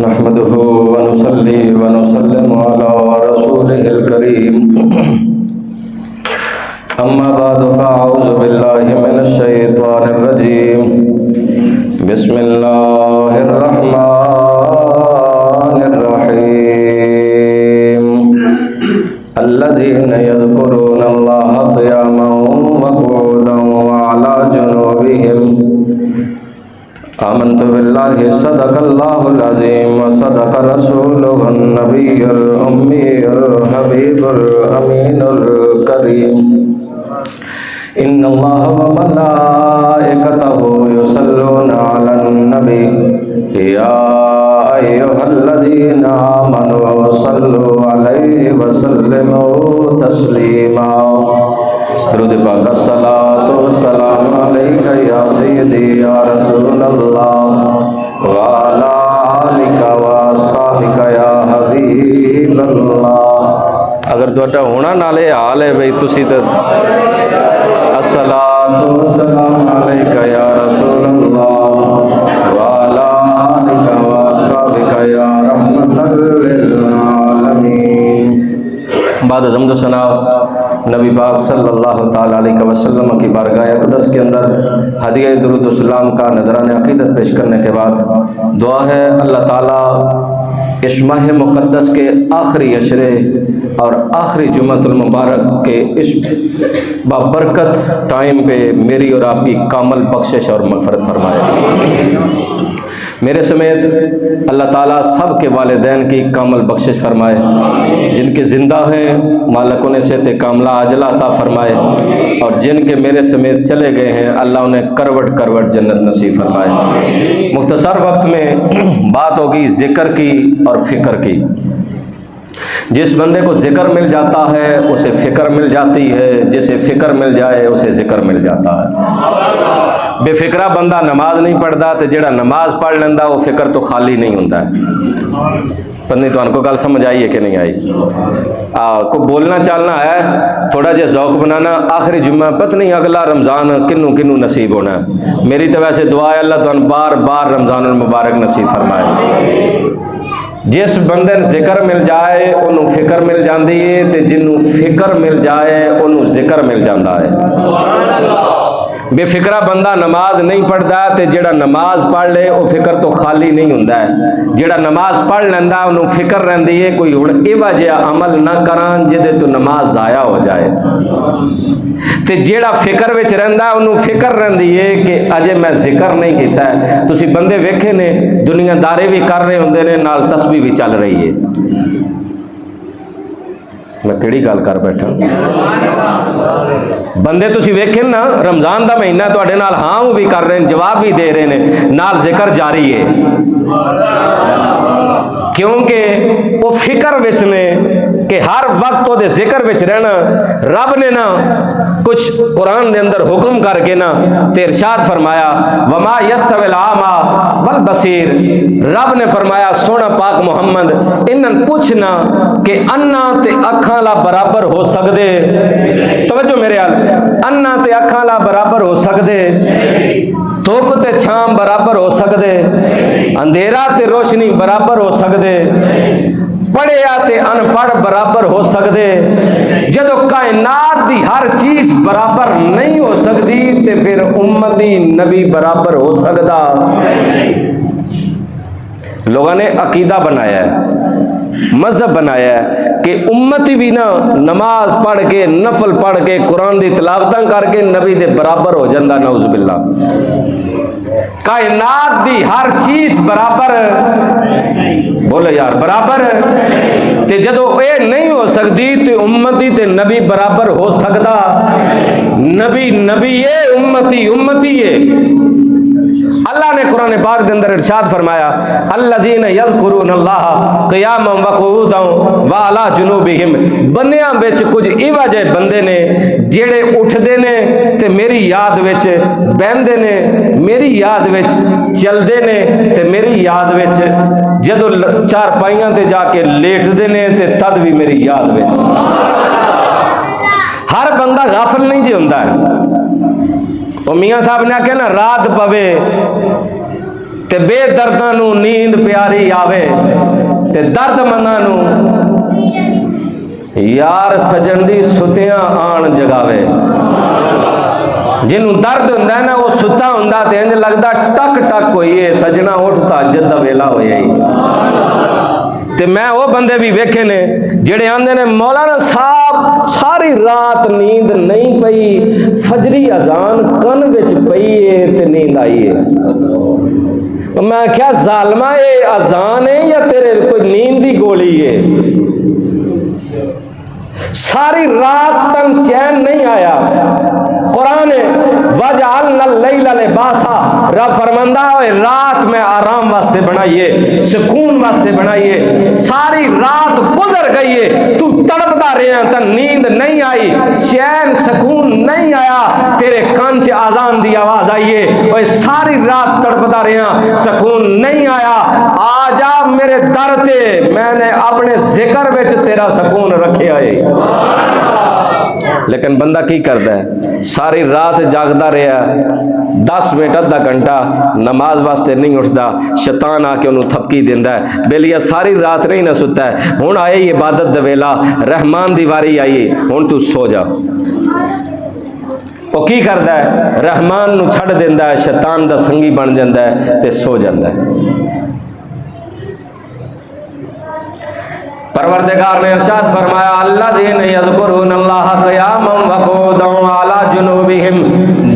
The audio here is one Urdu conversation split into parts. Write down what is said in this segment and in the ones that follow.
نحمده ونصلي ونسلم على رسوله الكريم أما بعد فأعوذ بالله من الشيطان الرجيم بسم الله الرحمن الرحيم الذين يذكرون الله قياما وقعودا وعلى جنوبهم آمنت بالله صدق الله العظيم وصدق رسوله النبي الأمي الحبيب الأمين الكريم إن الله وملائكته يصلون على النبي يا أيها الذين آمنوا صلوا عليه وسلموا تسليما درود پاک الصلاۃ والسلام علیک یا سیدی یا رسول اللہ وعلی آلک واصحابک یا حبیب اللہ۔ اگر تہاڈا ہونا نالے حال ہے بھئی تسی تے الصلاۃ والسلام علیک یا رسول اللہ وعلی آلک واصحابک یا رحمۃ للعالمین۔ بعد از حمد و ثنا نبی پاک صلی اللہ تعالیٰ علیہ وسلم کی بارگاہ اقدس کے اندر ہدیہ درود و سلام کا نذرانہ عقیدت پیش کرنے کے بعد دعا ہے اللہ تعالیٰ اس ماہ مقدس کے آخری عشرے اور آخری جمعۃ المبارک کے اس بابرکت ٹائم پہ میری اور آپ کی کامل بخشش اور مغفرت فرمائے۔ میرے سمیت اللہ تعالیٰ سب کے والدین کی کامل بخشش فرمائے، جن کے زندہ ہیں مالک انہیں صحت کاملہ عاجلہ عطا فرمائے، اور جن کے میرے سمیت چلے گئے ہیں اللہ انہیں کروٹ کروٹ جنت نصیب فرمائے۔ مختصر وقت میں بات ہوگی ذکر کی اور فکر کی۔ جس بندے کو ذکر مل جاتا ہے اسے فکر مل جاتی ہے، جسے فکر مل جائے اسے ذکر مل جاتا ہے۔ بے فکرہ بندہ نماز نہیں پڑھتا تو جڑا نماز پڑھ لینا وہ فکر تو خالی نہیں ہوتا ہے۔ پتنی تو ان کو گل سمجھ آئی ہے کہ نہیں آئی؟ کو بولنا چالنا ہے، تھوڑا جہا ذوق بنانا، آخری جمعہ پتہ نہیں اگلا رمضان کنوں کنوں نصیب ہونا ہے۔ میری تو ویسے دعا ہے اللہ تعالیٰ بار بار رمضان المبارک نصیب فرمائے۔ جس بندے ذکر مل جائے انہوں فکر مل جاندی ہے، تے جنوں فکر مل جائے انہوں ذکر مل جاندہ ہے۔ بے فکرہ بندہ نماز نہیں پڑھتا تے جڑا نماز پڑھ لے وہ فکر تو خالی نہیں ہوندا ہے۔ جڑا نماز پڑھ لیندا انہوں فکر رہندی ہے کوئی ہن ایوا جہا عمل نہ کران جدے تو نماز ضائع ہو جائے، تے جڑا فکر وچ رہندا انہوں فکر رہندی ہے کہ اجے میں ذکر نہیں کیتا ہے۔ تسی بندے ویکھے نے دنیا دارے بھی کر رہے ہوندے نے نال تسبیح بھی چل رہی ہے۔ میں کیڑی گل کر بیٹھا؟ بندے تسی ویکھے نا رمضان دا مہینہ تواڈے نال ہاں بھی کر رہے ہیں، جواب بھی دے رہے ہیں، نال ذکر جاری ہے، کیونکہ وہ فکر وچ نے کہ ہر وقت وہ دے ذکر وچ رہنا۔ رب نے نا کچھ قرآن دے اندر حکم کر کے نا تے ارشاد فرمایا وما یستوی الاعمی والبصیر۔ رب نے فرمایا سونا پاک محمد انہاں پوچھنا کہ انا تے اکھاں لا برابر ہو سکدے؟ توجہ میرے حال، انا تے اکھاں لا برابر ہو سکدے؟ دھوپ تے چھام برابر ہو سکدے؟ اندھیرا تے روشنی برابر ہو سکدے؟ پڑھیا تے ان پڑھ برابر ہو سکدے؟ جدو کائنات دی ہر چیز برابر نہیں ہو سکتی تے پھر امتی نبی برابر ہو سکدا؟ لوگوں نے عقیدہ بنایا ہے، مذہب بنایا ہے کہ امتی بھی نا نماز پڑھ کے نفل پڑھ کے قرآن دی تلاوتاں کر کے نبی دے برابر ہو جاندہ، نعوذ باللہ۔ کائنات دی ہر چیز برابر، بولے یار برابر، تے جدو اے نہیں ہو سکتی تے امتی تے نبی برابر ہو سکتا؟ نبی نبی ہے، امتی امتی ہے۔ اللہ نے قرآن پاک دے اندر ارشاد فرمایا الذین یذکرون اللہ قیاما وقعودا وعلی جنوبہم۔ بندیاں وچ کچھ ایوا جے بندے نے جڑے اٹھدے نے تے میری یاد وچ بیندے نے، میری یاد وچ چلدے نے تے میری یاد وچ جدو چار پائیاں تے جا کے لیٹدے نے تے تد بھی میری یاد وچ۔ ہر بندہ غافل نہیں جی ہوندا ہے۔ وہ میاں صاحب نے کہنا رات پوے تے بے درداں نو نیند پیاری آوے تے درد منداں نو یار سجن دی ستیاں آن جگاوے۔ جنوں درد ہوندا ہے نا وہ ستا ہوندا تے انج لگدا ٹک ٹک ہوئی ہے سجنا اٹھ تہجد دا ویلا ہویا ہی۔ تے میں وہ بندے بھی ویکھے نے جڑے آندے نے مولانا صاحب ساری رات نیند نہیں پئی، فجری اذان کن وچ پئی ہے تے نیند آئی ہے۔ میں کیا ظالمہ یہ اذان ہے یا تیرے کوئی نیند دی گولی ہے؟ ساری رات تک چین نہیں آیا۔ قرآن وَجَعَلْنَا اللَّيْلَ لِبَاسًا، رب فرماندا ہے رات میں آرام واسطے بنائیے، سکون واسطے بنائیے۔ ساری رات گزر گئی ہے، تو تڑپتا رہا تو نیند نہیں آئی، چین سکون نہیں آیا، تیرے کان سے اذان دی آواز آئیے، اور ساری رات تڑپتا رہا سکون نہیں آیا، آ جا میرے در تے، میں نے اپنے ذکر وچ تیرا سکون رکھے آئے۔ لیکن بندہ کی کرتا ہے؟ ساری رات جاگتا رہا، 10 منٹ ادھا گھنٹہ نماز واسطے نہیں اٹھتا، شیطان آ کے انہوں تھپکی دیندہ ہے، بیلیا ساری رات نہیں نہ ستا ہے، ہن آئے عبادت دا ویلا، رحمان دی واری آئی، ہن تو سو جا۔ وہ کی کرتا ہے؟ رحمان نو چھڑ دیندہ ہے، شیطان دا سنگی بن جاندہ ہے تے سو جاندہ ہے۔ پروردگار نے ارشاد فرمایا الذین یذکرون اللہ قیاما وقعودا وعلی جنوبہم،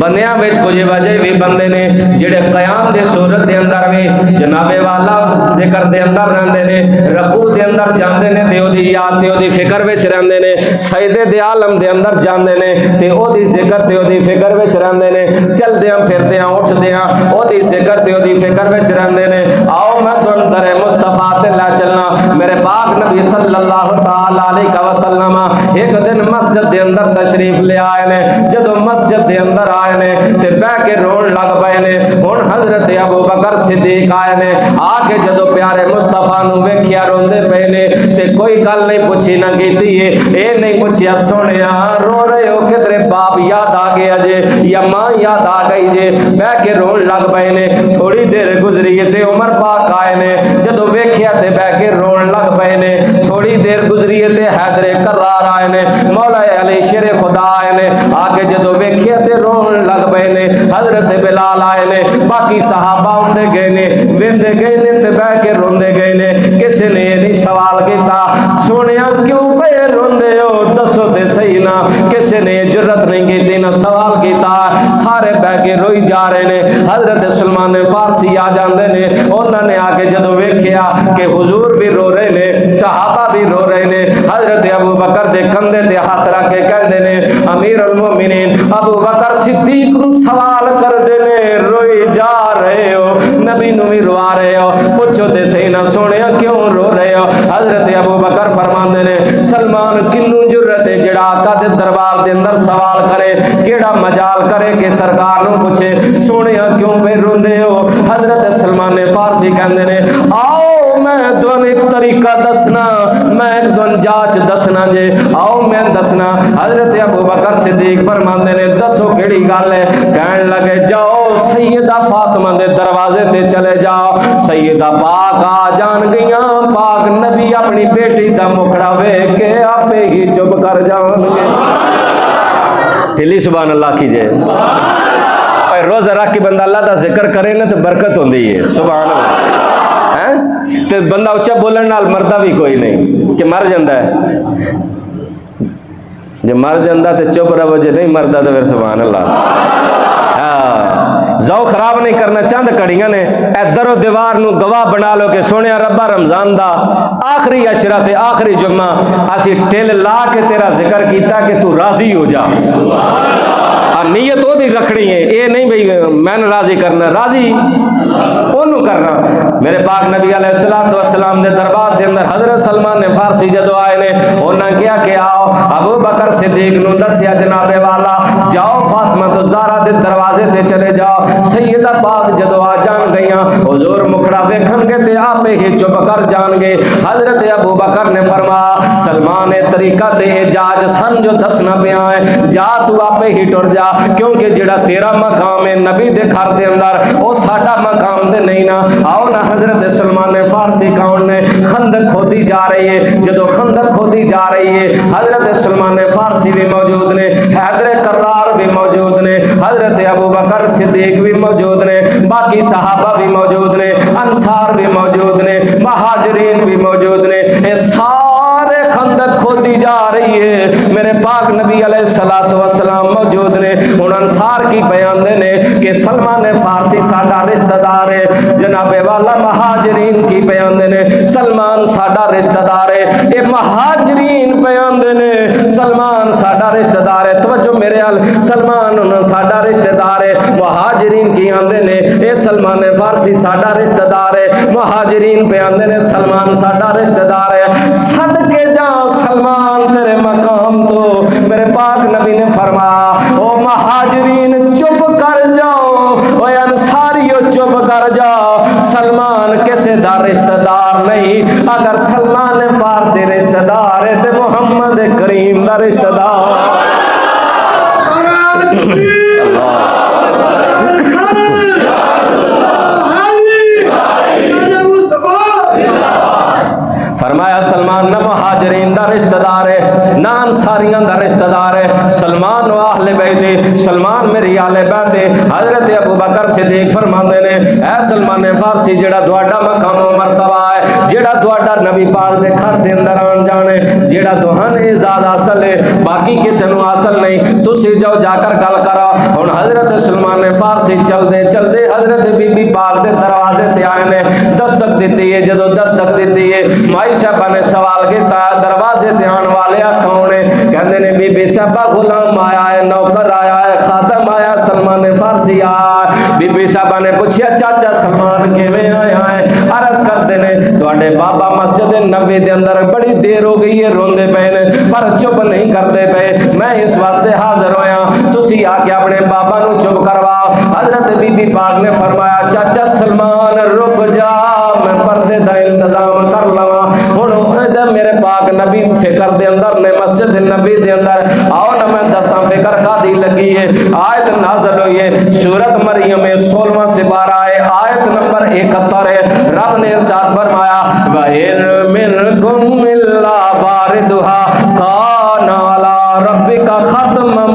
بندیاں وچ کچھ وجہ بھی بندے نے جڑے قیام دے صورت دے اندر وی جناب والا ذکر دے اندر رہندے نے، رکوع دے اندر جاندے نے تے اودی یاد تے اودی فکر وچ رہندے نے، سجدے دے عالم دے اندر جاندے نے تے اودی ذکر تے اودی فکر وچ رہندے نے، چلدیاں پھردیاں اٹھدیاں اودی ذکر تے اودی فکر وچ رہندے نے۔ آؤ میں تن در مصطفیٰ تے لے چلنا، میرے پاک نبی صلی اللہ تعالی علیہ وسلم ایک دن مسجد دے اندر تشریف لے آئے نے، جدو مسجد دے اندر آئے نے تے بہ کے رون لگ پئے نے۔ ہن حضرت ابو بکر صدیق آئے نے، آ کے جدو پیارے مصطفیٰ نو ویکھیا روندے پئے نے تے کوئی گل نہیں پوچھی نہ کیتی ہے، اے نہیں پوچھیا سونیا رو رہے ہو کہ تیرے باپ یاد آ گیا جے یا ماں یاد آ گئی جے، بہ کے رون لگ پئے نے۔ تھوڑی دیر گزری تے عمر پاک آئے نے، جدو ویکھیا تے بہ کے رون لگ پئے نے۔ تھوڑی دیر گزری تے حیدر کرار آئے نے، مولا علی شیر خدا آئے نے، آگے جدو ویکھیا تے رون لگ پئے نے۔ حضرت بلال آئے نے، باقی صحابہ ہوندے گئے نے، ویندے گئے نے تے بہ کے روندے گئے نے۔ کسی نے یہ نہیں سوال کیتا سونیا کیوں پہ روندے ہو، دسو تے صحیح نا، کسی نے جرت نہیں کیتی نہ سوال کیتا، سارے بہ کے روئی جا رہے نے۔ حضرت سلمان فارسی آ جاندے نے، انہوں نے آگے جدو ویکھیا کہ حضور بھی رو رہے نے، صحابہ بھی رو رہے نے، حضرت ابو بکر دے کندھے تے ہاتھ رکھ کے کہندے نے امیر المومنین ابو بکر صدیق نو سوال کردے نے، روئی جا رہے ہو، نبی نو بھی روا رہے ہو، پوچھو تے صحیح نہ سونیا کیوں رو رہے ہو؟ حضرت ابو بکر فرماندے نے سلمان کنوں جرت ہے جڑا آقا دے دربار دے اندر سوال کرے، کیڑا مجال کرے کہ سرکار نو پوچھے سونیا کیوں پہ روندے ہو؟ حضرت سلمان فارسی کہندے نے آؤ میں دون ایک طریقہ دسنا، میں ایک دون جاچ دسنا جے، آؤ میں دسنا۔ حضرت ابو بکر صدیق فرماندے نے دسو کیڑی گل ہے؟ کہن لگے جاؤ سیدہ فاطمہ دے دروازے تے چلے جاؤ، سیدہ پاک آ جان گیاں، پاک نبی اپنی بیٹی دا مکھڑا ویکھ کے آپے ہی چپ کر جان گے۔ ہلی سبحان اللہ کیجئے۔ روزہ رکھ کے بندہ اللہ دا ذکر کرے نا تو برکت ہوندی ہے، سبحان اللہ۔ تے بندہ اچھا بولن نال مردہ بھی کوئی نہیں کہ مر جاندہ ہے، جب مر جاندہ تے چپ رہو، جے نہیں مردہ تو پھر سبحان اللہ۔ ذوق خراب نہیں کرنا چاند کڑیاں نے اے در و دیوار نو گواہ بنا لو کہ سونیا ربا رمضان دا آخری عشرہ تے آخری جمعہ اسی ٹل لا کے تیرا ذکر کیتا کہ تو راضی ہو جا۔ نیت وہ دی رکھنی ہے، اے نہیں بھئی میں نے راضی کرنا، راضی انہوں کرنا۔ میرے پاک نبی علیہ الصلوۃ السلام دے دربار دے اندر حضرت سلمان فارسی جدو آئے نے انہاں کیا کہ آؤ ابو بکر صدیق نو دسیا جناب والا جاؤ فاطمہ تو زہرا دے دروازے تے چلے جاؤ. سیدہ پاک جدو آ جان گئیاں حضور مکھڑا ویکھن گے تے آپ ہی چپ کر جان گے. حضرت ابو بکر نے فرمایا سلمان طریقہ تے اعجاز سن جو دسنا پیا ہے جا تو آپ ہی ٹر جا کیونکہ جڑا تیرا مقام ہے نبی دے گھر دے اندر او ساڈا مقام تے نہیں نا. آؤ نا حضرت سلمان فارسی کون نے خندق کھودی جا رہی ہے. جدو خندق کھودی جا رہی ہے حضرت سلمان فارسی بھی موجود نے, حیدر کرار بھی موجود نے, حضرت ابو بکر صدیق بھی موجود نے, باقی صحابہ بھی موجود نے, انصار بھی موجود نے, مہاجرین بھی موجود نے. یہ سارے خندق کھودی جا رہی ہے. میرے پاک نبی علیہ الصلوۃ والسلام موجود نے. ان انصار کی بیان دینے کہ سلمان فارسی ساڈا رشتہ دار ہے. جناب والا مہاجرین کی بیان دینے سلمان ساڈا رشتہ دار ہے. یہ مہاجرین بیان دینے سلمان ساڈا رشتہ دار ہے. توجہ میرے حال سلمان ساڈا رشتہ دار ہے. مہاجرین کی آندے نے اے سلمان فارسی ساڈا رشتہ دار ہے. مہاجرین پہ آندے نے سلمان ساڈا رشتہ دار ہے. صدقے جا سلمان تیرے مقام تو میرے پاک نبی نے فرمایا او مہاجرین چپ کر جاؤ, او انصاریو چپ کر جاؤ. سلمان کسے دا رشتہ دار نہیں. اگر سلمان فارسی رشتہ دار ہے تو محمد کریم دا رشتہ دار. فرمایا سلمان نہ مہاجرین دا رشتہ دار ہے نہ انصاریاں دا رشتہ دار ہے. سلمان و اہل بیت, سلمان میری اہل بیت. حضرت ابو بکر صدیق فرماندے نے اے سلمان فارسی جڑا تہاڈا مقام و مرتبہ ہے, جڑا تہاڈا نبی پاک دے گھر دے اندر آن جانے, جڑا تہن اعزاز حاصل ہے باقی کسے نو حاصل نہیں. تسی جاؤ جا کر گل کرو. ہن حضرت سلمان فارسی چلدے چلدے حضرت بی بی پاک دے دروازے تے آئے نے. دستک دیتی ہے. جدو دستک دیتی ہے مائی صاحبہ نے سوال کیتا دروازے تے آن والے کون ہے؟ کہندے نے بی بی صاحبہ غلام آیا ہے, نوکر آیا ہے, خادم آیا, سلمان فارسی آیا. بی بی صاحبہ نے پوچھا چاچا سلمان کیویں آیا ہے؟ عرض کرتے نے تواڈے بابا مسجد نبوی دے اندر بڑی دیر ہو گئی ہے روندے پے نے پر چپ نہیں کرتے پے. میں اس واسطے حاضر ہویا تسی آ کے اپنے بابا نو چپ کرواؤ. حضرت بی بی پاک نے فرمایا چاچا سلمان رک جا میں پردے دا انتظام کر لواں. ہن ادھر میرے پاک نبی فکر دے اندر نے مسجد نبی دے اندر. آؤ نہ میں دساں فکر کادی لگی ہے. آیت نازل ہوئی ہے سورت مریم 16واں سپارہ ہے آیت نمبر 71 ہے. رب نے ارشاد فرمایا وَإِن مِّنكُمْ إِلَّا وَارِدُهَا كَانَ عَلَىٰ رَبِّكَ خَتْمًا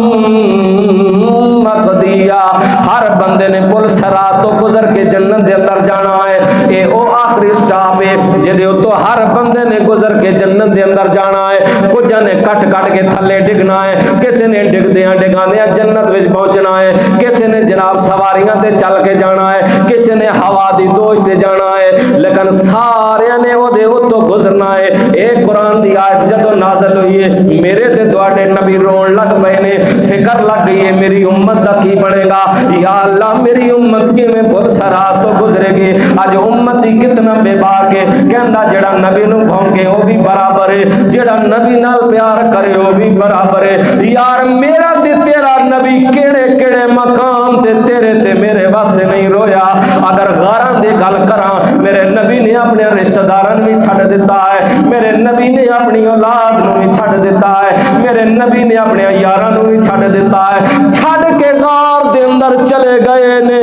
مقضیہ. ہر بندے نے پل صراط تو گزر کے جنت دے اندر جانا ہے. اے او آخری سٹاپ ہے جدے تو ہر بندے نے گزر کے جنت دے اندر جانا ہے. کچھ نے کٹ کٹ کے تھلے ڈگنا ہے, کسی نے ڈگدیاں ڈگاندیاں جنت وچ پہنچنا ہے, کسی نے جناب سواریاں تے چل کے جانا ہے, کسی نے ہوا دی دوش تے جانا ہے, لیکن سارے نے او دے اتوں گزرنا ہے. اے قرآن دی آیت جدو نازل ہوئی ہے میرے تے تواڈے نبی رون لگ پئے نے. فکر لگ گئی ہے میری امت دا کی بنے گا. یا اللہ میری امت کیویں پل صراط تو گزرے گی. اج امتی کتنا بے باک ہے. کہندا جڑا نبی نو بھونکے او بھی برابر ہے, جڑا نبی نال پیار کرے او بھی برابر ہے. یار میرا تے تیرا نبی کیڑے کیڑے مقام تے تیرے تے میرے واسطے نہیں رویا. اگر غاراں دی گل کراں میرے نبی نے اپنے رشتہ داراں بھی چھڈ دیتا ہے, میرے نبی نے اپنی اولاد نو بھی چھڈ دیتا ہے, میرے نبی نے اپنے یاراں نو بھی چھڈ دیتا ہے. چھڈ کے غار دے اندر چلے گئے نے.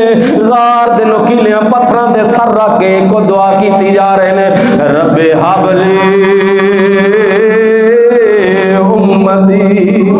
غار دے نوکیلیاں پتھراں دے سر رکھ کے کو دعا کیتی جا رہے نے رب حبلی امتی.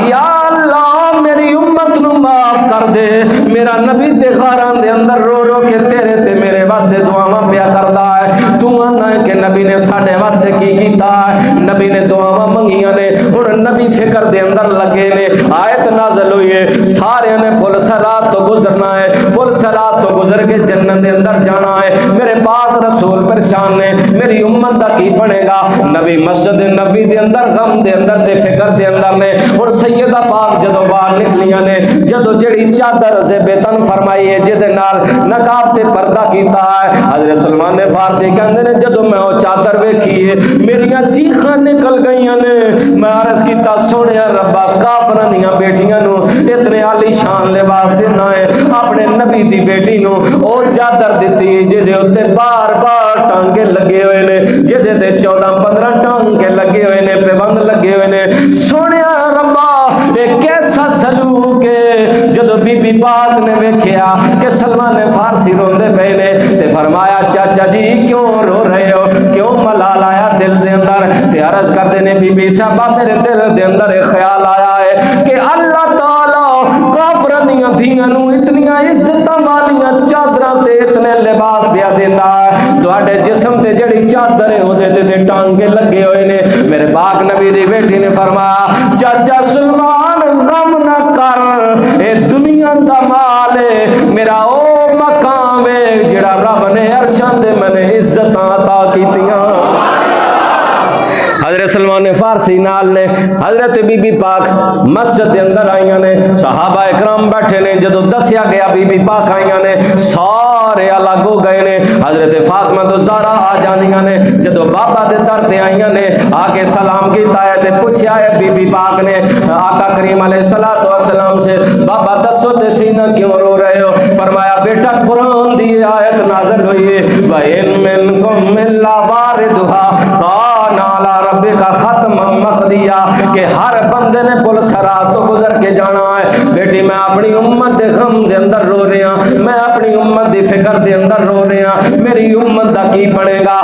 یا اللہ میری امت نو معاف کر دے. میرا نبی تے غاراں دے اندر رو رو کے تیرے تے میرے واسطے دعاواں پیا کردا ہے. تو آنا ہے کہ نبی نے ساڈے واسطے کی کیتا ہے, نبی نے دعاواں منگیاں نے. ہن نبی فکر دے اندر لگے نے. آیت نازل ہوئی ہے سارے نے پل صراط تو گزرنا ہے, پل صراط تو گزر کے جنت دے اندر جانا ہے. میرے پاک رسول پریشان نے میری امت دا کی بنے گا. نبی مسجد نبی دے اندر غم دے اندر تے فکر دے اندر نے. اور سیدہ پاک جدو باہر نکلیاں نے, جدو جڑی چادر سے بے تن فرمائی ہے جدے نال نقاب تے پردہ کیتا دیتا ہے۔ حضرت سلمان فارسی کہندے نے جدو میں وہ چادر ویکھی ہے میریاں چیخاں نکل گئیاں نے، میں عرض کیتا سونیا ربا کافراں دیاں بیٹیاں نو اتنے عالی شان لباس دینا ہے، اپنے نبی دی بیٹی نو او چادر دتی جدے اوتے بار بار ٹانگے لگے ہوئے نے، جدے تے 14-15 ٹانگے لگے ہوئے نے، پیبند لگے ہوئے نے۔ سونیا ربا اے کیسا سلوک ہے۔ جدو بی بی پاک نے ویکھیا کہ سلمان فارسی روندے پے نے تے فرمایا چاچا جی کیوں رو رہے ہو، کیوں ملال آیا دل دے اندر؟ تے عرض کردے نے بی بی صاحبہ میرے دل دے اندر ایک خیال آیا ہے کہ اللہ تعالی کافراں دیاں دھیاں نو اتنیاں عزتاں والیاں چادراں تے اتنے لباس پیا دیندا ہے، تواڈے جسم تے جڑی چادر ہے اودے تے ٹانگے لگے ہوئے نے۔ میرے پاک نبی دی بیٹی نے فرمایا چاچا سلمان غم نہ کر، اے دنیا دا مال ہے، میرا او مقام ہے جڑا رب نے عرشاں تے میں نے عزتاں عطا کیتیاں۔ حضرت سلمان فارسی نال نے حضرت بی بی پاک مسجد دے اندر آئیاں نے، صحابہ اکرام بیٹھے نے، جدو دسیا گیا بی بی پاک آئیاں نے سارے الگ ہو گئے نے۔ حضرت فاطمہ تو زہرا آ جاندیاں نے، جدو بابا دے در تے آئیاں نے آ کے سلام کیتا ہے تے پوچھیا ہے بی بی پاک نے آقا کریم علیہ الصلوۃ والسلام سے بابا دسو تے سینہ کیوں رو رہے ہو؟ فرمایا بیٹا قرآن دی آیت نازل ہوئی ہے وَإِن مِّنكُمْ إِلَّا وَارِدُهَا كَانَ عَلَىٰ رَبِّكَ حَتْمًا مَّقْضِيًّا، کہ ہر بندے نے پل صراط تو گزر کے جانا ہے۔ بیٹی میں اپنی امت دے غم دے اندر رو رہا، میں اپنی امت دی فکر دے اندر رو رہا، میری امت دا کی بنے گا؟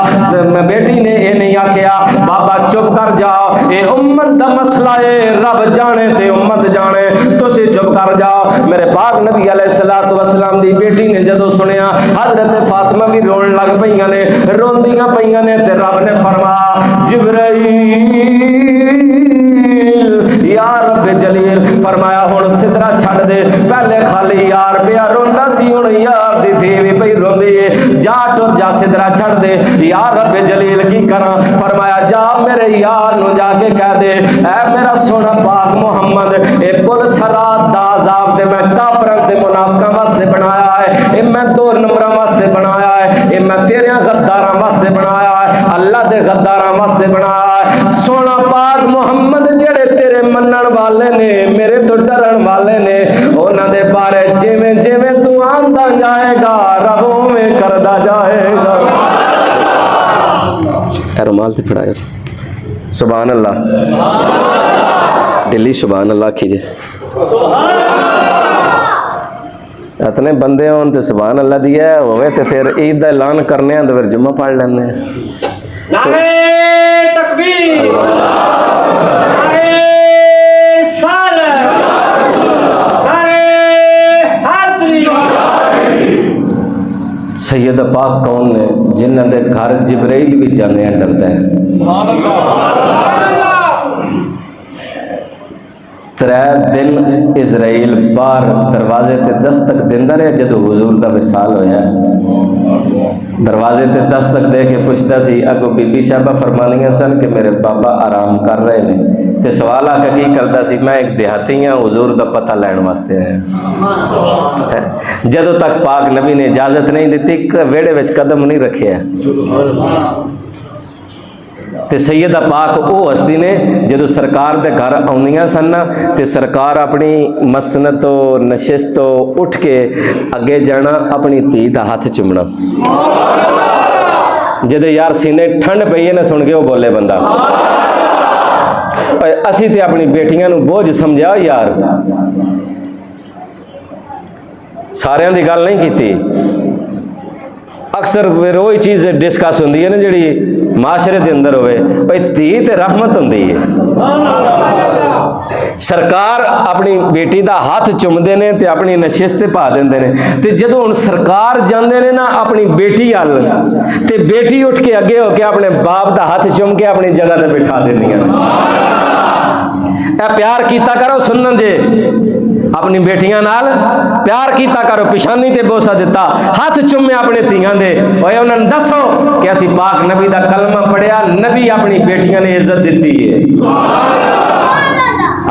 میں بیٹی نے یہ نہیں آکھیا بابا چپ کر جاؤ، اے امت دا مسئلہ ہے، رب جانے تے امت جانے، تسی چپ کر جاؤ۔ میرے پاک نبی علیہ الصلوۃ والسلام دی بیٹی نے جدو سنیا حضرت فاطمہ بھی رون لگ پئیاں نے، روندیاں پئیاں نے تے رب نے فرمایا جبرائیل یا رب جلیل، فرمایا ہن سدرا چھڑ دے، پہلے خالی یار پیا روندا سی ہن یار دی تھی بھی پئی روندی ہے، جا ٹر جا سدرا چھڑ دے، یا رب جلیل کی کراں؟ فرمایا جا میرے یار نو جا کے کہہ دے اے میرا سونا پاک محمد اے پل صراط دا عذاب تے میں کافراں تے منافقاں واسطے بنایا ہے، اے میں 2 نمبراں واسطے بنایا ہے، اے میں تیرے غداراں واسطے بنایا ہے، اللہ دے غداراں واسطے بنایا ہے۔ سونا پاک محمد جڑے تیرے منن والے نے میرے تو ڈرن والے نے انہاں دے بارے جویں جویں تو آندا جائے گا رب اوویں کردا جائے گا۔ اے رومال تے پھڑایا سبحان اللہ، دلی سبحان اللہ کیجئے۔ اتنے بندے ہون تے سبحان اللہ دیا ہوئے تے پھر عید دا اعلان کرنے ہیں تے پھر جمعہ پڑھ لینے ہیں۔ نعرہ تکبیر، نعرہ رسالت، نعرہ حیدری۔ سید پاک کون نے جنہاں دے گھر جبرائیل بھی جانے ڈرتا ہے؟ 3 دن اسرائیل باہر دروازے تے دستک دیندا رہیا جدو حضور دا وصال ہویا، دروازے تے دستک دے کے پوچھتا سی، اگو بی بی صاحبہ فرمانیاں سن کہ میرے بابا آرام کر رہے نے، تے سوال آ کے کی کرتا سی میں ایک دیہاتی ہاں حضور دا پتہ لین واسطے آیا۔ جدو تک پاک نبی نے اجازت نہیں دیتی ویڑے وچ قدم نہیں رکھیا۔ تے سیدہ پاک او ہستی نے جدو سرکار دے گھر آؤندیاں سن تے سرکار اپنی مسند تو نشست تو اٹھ کے اگے جانا اپنی دھی دا ہاتھ چومنا، جدے یار سینے ٹھنڈ پئی ہے نہ سن کے وہ بولے بندہ اسی تے اپنی بیٹیاں نو بوجھ سمجھا یار، سارے دی گل نہیں کیتی، اکثر پھر وہی چیز ڈسکس ہوندی ہے نا جڑی معاشرے دے اندر ہوئے، بھئی دھی تے رحمت ہوندی ہے۔ سرکار اپنی بیٹی دا ہاتھ چومدے نے تے اپنی نشست تے پا دیندے نے، تے جدوں ہن سرکار جاندے نے نا اپنی بیٹی ال تے بیٹی اٹھ کے اگے ہو کے اپنے باپ دا ہاتھ چوم کے اپنی جگہ تے بٹھا دیندیاں۔ اے پیار کیتا کرو سنن جے، اپنی بیٹیاں نال پیار کیتا کرو، پیشانی تے بوسا دیتا، ہاتھ چومے اپنے تیاں دے، اوے انہاں نوں دسو کہ اسی پاک نبی دا کلمہ پڑھیا، نبی اپنی بیٹیاں نے عزت دیتی ہے۔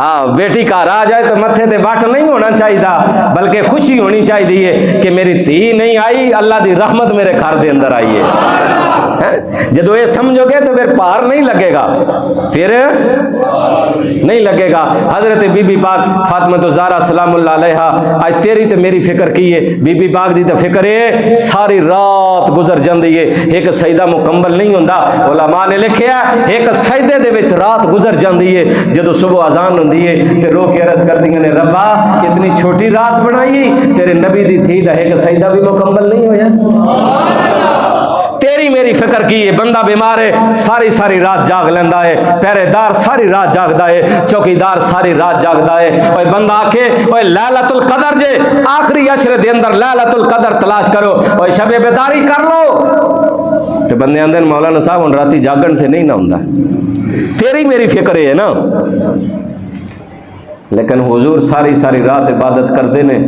ہاں بیٹی گھر آ جائے تو متھے تے وٹ نہیں ہونا چاہیے، بلکہ خوشی ہونی چاہیے کہ میری دھی نہیں آئی، اللہ دی رحمت میرے گھر دے اندر آئی ہے۔ جدو یہ سمجھو گے تو پھر پار نہیں لگے گا، پھر نہیں لگے گا۔ حضرت بی بی پاک فاطمہ زہرا سلام اللہ علیہا، آج تیری تے میری فکر کی ہے، بی بی پاک دی تے فکر ہے ساری رات گزر جاندی ہے، ایک سجدہ مکمل نہیں ہوندا۔ علماء نے لکھیا ایک سجدے دے وچ رات گزر جاندی ہے، جدو صبح اذان ہوندی ہے تے رو کے عرض کردیاں نے ربا اتنی چھوٹی رات بنائی، تیرے نبی دی تھی دا ایک سجدہ بھی مکمل نہیں ہویا۔ تیری میری فکر کی ہے، بندہ بیمار ہے ساری رات جاگ لیندہ ہے، پہرے دار ساری رات جاگدا ہے، چوکیدار ساری رات جاگدا ہے۔ اوے بندہ آکھے اوے لیلۃ القدر جے آخری عشر دے اندر لیلۃ القدر تلاش کرو، اوے شب بیداری کر لو، تے بندے آندے مولانا صاحب ہن راتی جاگن تے نہیں نہ ہوندا۔ تیری میری فکر ہے نا، لیکن حضور ساری رات عبادت کردے نے،